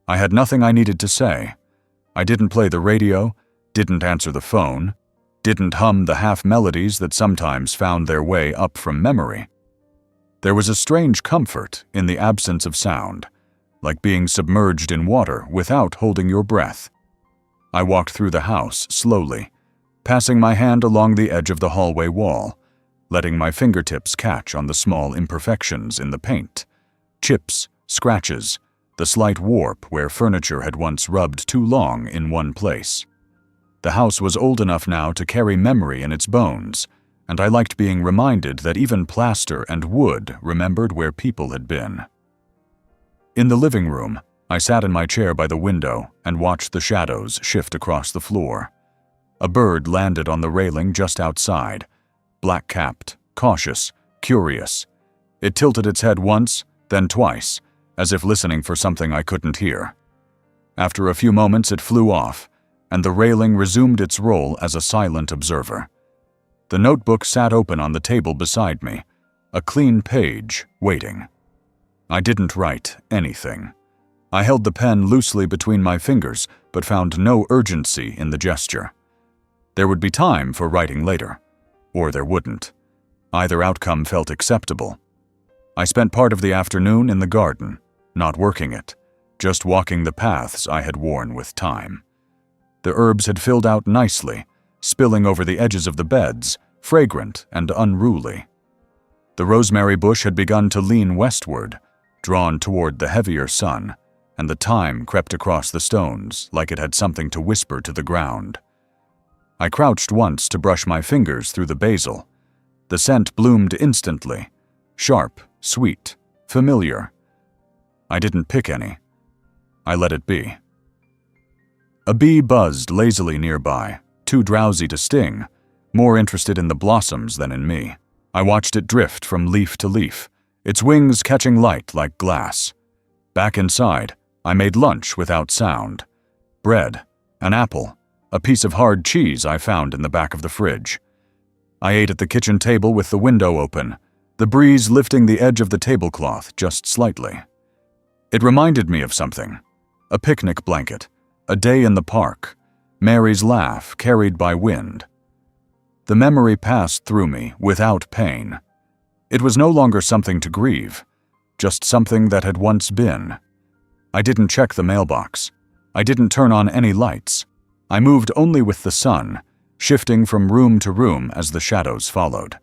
I had nothing I needed to say. I didn't play the radio, didn't answer the phone, didn't hum the half melodies that sometimes found their way up from memory. There was a strange comfort in the absence of sound, like being submerged in water without holding your breath. I walked through the house slowly, passing my hand along the edge of the hallway wall, letting my fingertips catch on the small imperfections in the paint. Chips, scratches, the slight warp where furniture had once rubbed too long in one place. The house was old enough now to carry memory in its bones, and I liked being reminded that even plaster and wood remembered where people had been. In the living room, I sat in my chair by the window and watched the shadows shift across the floor. A bird landed on the railing just outside, black-capped, cautious, curious. It tilted its head once, then twice, as if listening for something I couldn't hear. After a few moments it flew off, and the railing resumed its role as a silent observer. The notebook sat open on the table beside me, a clean page, waiting. I didn't write anything. I held the pen loosely between my fingers, but found no urgency in the gesture. There would be time for writing later, or there wouldn't. Either outcome felt acceptable. I spent part of the afternoon in the garden, not working it, just walking the paths I had worn with time. The herbs had filled out nicely, spilling over the edges of the beds, fragrant and unruly. The rosemary bush had begun to lean westward, drawn toward the heavier sun, and the thyme crept across the stones like it had something to whisper to the ground. I crouched once to brush my fingers through the basil. The scent bloomed instantly, sharp, sweet, familiar. I didn't pick any. I let it be. A bee buzzed lazily nearby, too drowsy to sting, more interested in the blossoms than in me. I watched it drift from leaf to leaf, its wings catching light like glass. Back inside, I made lunch without sound. Bread, an apple, a piece of hard cheese I found in the back of the fridge. I ate at the kitchen table with the window open, the breeze lifting the edge of the tablecloth just slightly. It reminded me of something. A picnic blanket, a day in the park, Mary's laugh carried by wind. The memory passed through me without pain. It was no longer something to grieve, just something that had once been. I didn't check the mailbox. I didn't turn on any lights. I moved only with the sun, shifting from room to room as the shadows followed.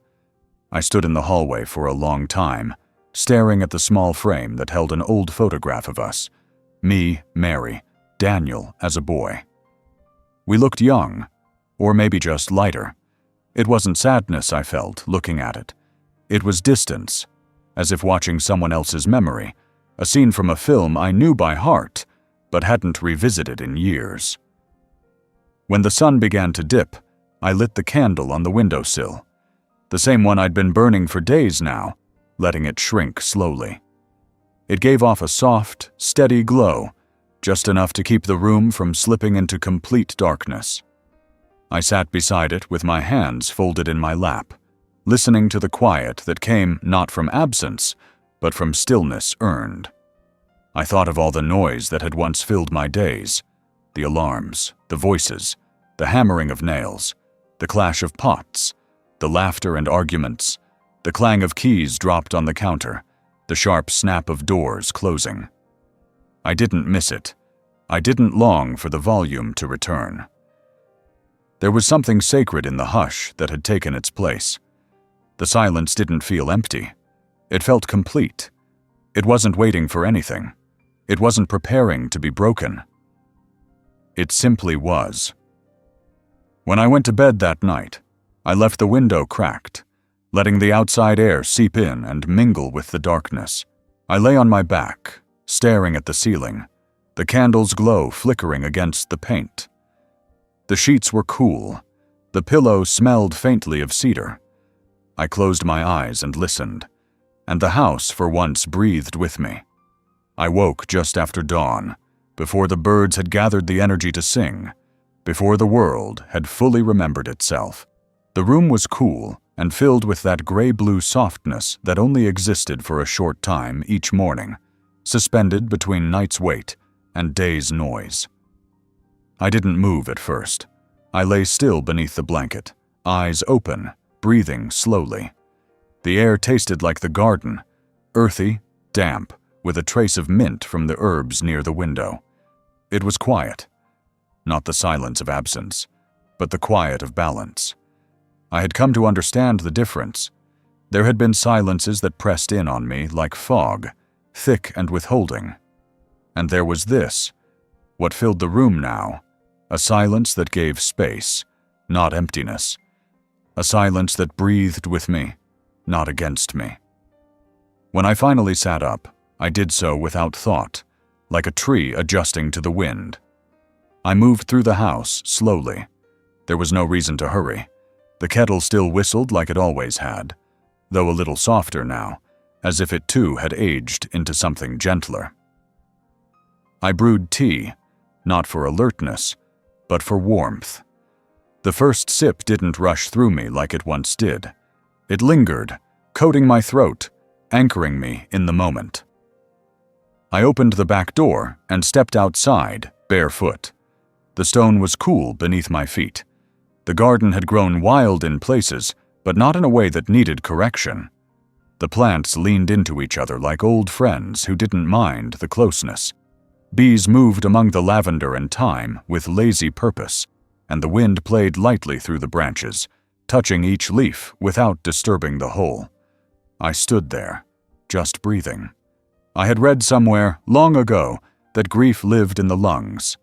I stood in the hallway for a long time, staring at the small frame that held an old photograph of us. Me, Mary, Daniel as a boy. We looked young, or maybe just lighter. It wasn't sadness I felt looking at it. It was distance, as if watching someone else's memory, a scene from a film I knew by heart, but hadn't revisited in years. When the sun began to dip, I lit the candle on the windowsill, the same one I'd been burning for days now, letting it shrink slowly. It gave off a soft, steady glow, just enough to keep the room from slipping into complete darkness. I sat beside it with my hands folded in my lap, listening to the quiet that came not from absence, but from stillness earned. I thought of all the noise that had once filled my days, the alarms, the voices, the hammering of nails, the clash of pots, the laughter and arguments, the clang of keys dropped on the counter, the sharp snap of doors closing. I didn't miss it. I didn't long for the volume to return. There was something sacred in the hush that had taken its place. The silence didn't feel empty. It felt complete. It wasn't waiting for anything. It wasn't preparing to be broken. It simply was. When I went to bed that night, I left the window cracked, letting the outside air seep in and mingle with the darkness. I lay on my back, staring at the ceiling, the candle's glow flickering against the paint. The sheets were cool. The pillow smelled faintly of cedar. I closed my eyes and listened, and the house for once breathed with me. I woke just after dawn, before the birds had gathered the energy to sing, before the world had fully remembered itself. The room was cool and filled with that gray-blue softness that only existed for a short time each morning, suspended between night's wait and day's noise. I didn't move at first. I lay still beneath the blanket, eyes open, breathing slowly. The air tasted like the garden, earthy, damp, with a trace of mint from the herbs near the window. It was quiet. not the silence of absence, but the quiet of balance. I had come to understand the difference. There had been silences that pressed in on me like fog, thick and withholding. And there was this, what filled the room now, a silence that gave space, not emptiness. A silence that breathed with me, not against me. When I finally sat up, I did so without thought, like a tree adjusting to the wind. I moved through the house slowly. There was no reason to hurry. The kettle still whistled like it always had, though a little softer now, as if it too had aged into something gentler. I brewed tea, not for alertness, but for warmth. The first sip didn't rush through me like it once did. It lingered, coating my throat, anchoring me in the moment. I opened the back door and stepped outside, barefoot. The stone was cool beneath my feet. The garden had grown wild in places, but not in a way that needed correction. The plants leaned into each other like old friends who didn't mind the closeness. Bees moved among the lavender and thyme with lazy purpose, and the wind played lightly through the branches, touching each leaf without disturbing the whole. I stood there, just breathing. I had read somewhere, long ago, that grief lived in the lungs,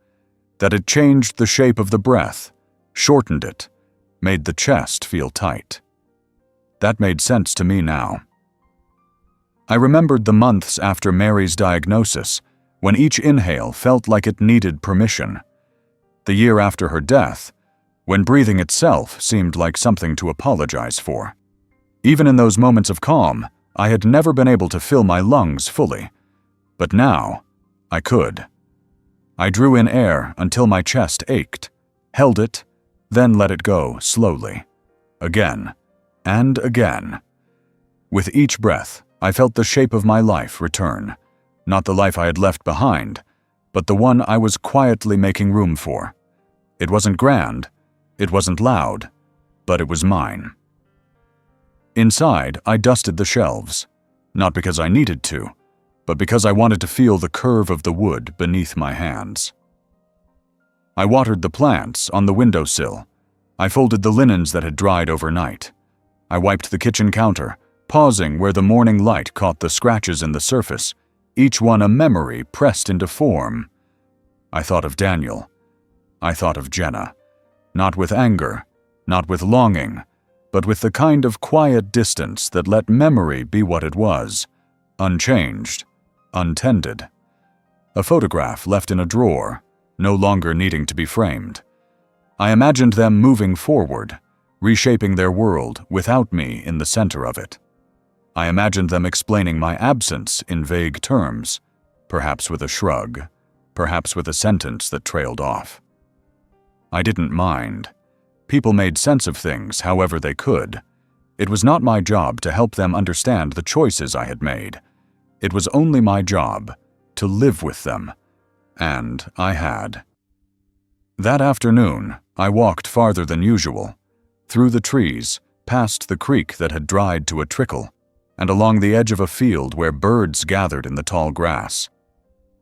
that it changed the shape of the breath, shortened it, made the chest feel tight. That made sense to me now. I remembered the months after Mary's diagnosis, when each inhale felt like it needed permission. The year after her death, when breathing itself seemed like something to apologize for. Even in those moments of calm, I had never been able to fill my lungs fully. But now, I could. I drew in air until my chest ached, held it, then let it go slowly. Again, and again. With each breath, I felt the shape of my life return. Not the life I had left behind, but the one I was quietly making room for. It wasn't grand, it wasn't loud, but it was mine. Inside, I dusted the shelves, not because I needed to, but because I wanted to feel the curve of the wood beneath my hands. I watered the plants on the windowsill. I folded the linens that had dried overnight. I wiped the kitchen counter, pausing where the morning light caught the scratches in the surface, each one a memory pressed into form. I thought of Daniel. I thought of Jenna. Not with anger, not with longing, but with the kind of quiet distance that let memory be what it was, unchanged, untended. A photograph left in a drawer, no longer needing to be framed. I imagined them moving forward, reshaping their world without me in the center of it. I imagined them explaining my absence in vague terms, perhaps with a shrug, perhaps with a sentence that trailed off. I didn't mind. People made sense of things however they could. It was not my job to help them understand the choices I had made. It was only my job to live with them, and I had. That afternoon, I walked farther than usual, through the trees, past the creek that had dried to a trickle, and along the edge of a field where birds gathered in the tall grass.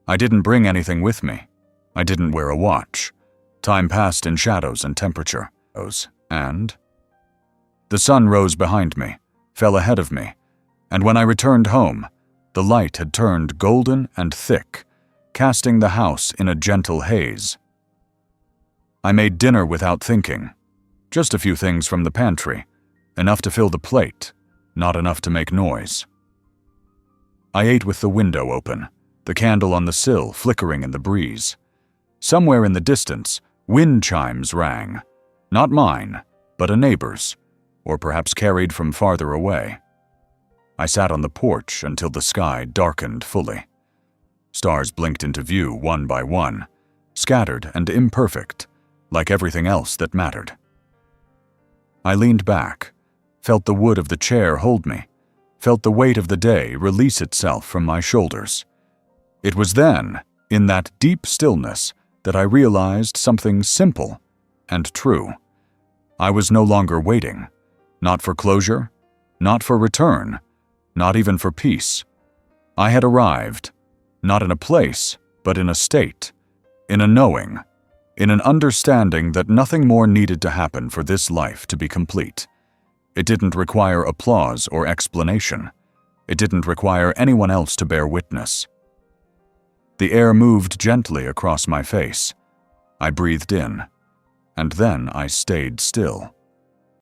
I didn't bring anything with me. I didn't wear a watch. Time passed in shadows and temperature. And the sun rose behind me, fell ahead of me, and when I returned home, the light had turned golden and thick, casting the house in a gentle haze. I made dinner without thinking. Just a few things from the pantry, enough to fill the plate, not enough to make noise. I ate with the window open, the candle on the sill flickering in the breeze. Somewhere in the distance, wind chimes rang. Not mine, but a neighbor's, or perhaps carried from farther away. I sat on the porch until the sky darkened fully. Stars blinked into view one by one, scattered and imperfect, like everything else that mattered. I leaned back, felt the wood of the chair hold me, felt the weight of the day release itself from my shoulders. It was then, in that deep stillness, that I realized something simple and true. I was no longer waiting, not for closure, not for return, not even for peace. I had arrived, not in a place, but in a state, in a knowing, in an understanding that nothing more needed to happen for this life to be complete. It didn't require applause or explanation. It didn't require anyone else to bear witness. The air moved gently across my face. I breathed in, and then I stayed still.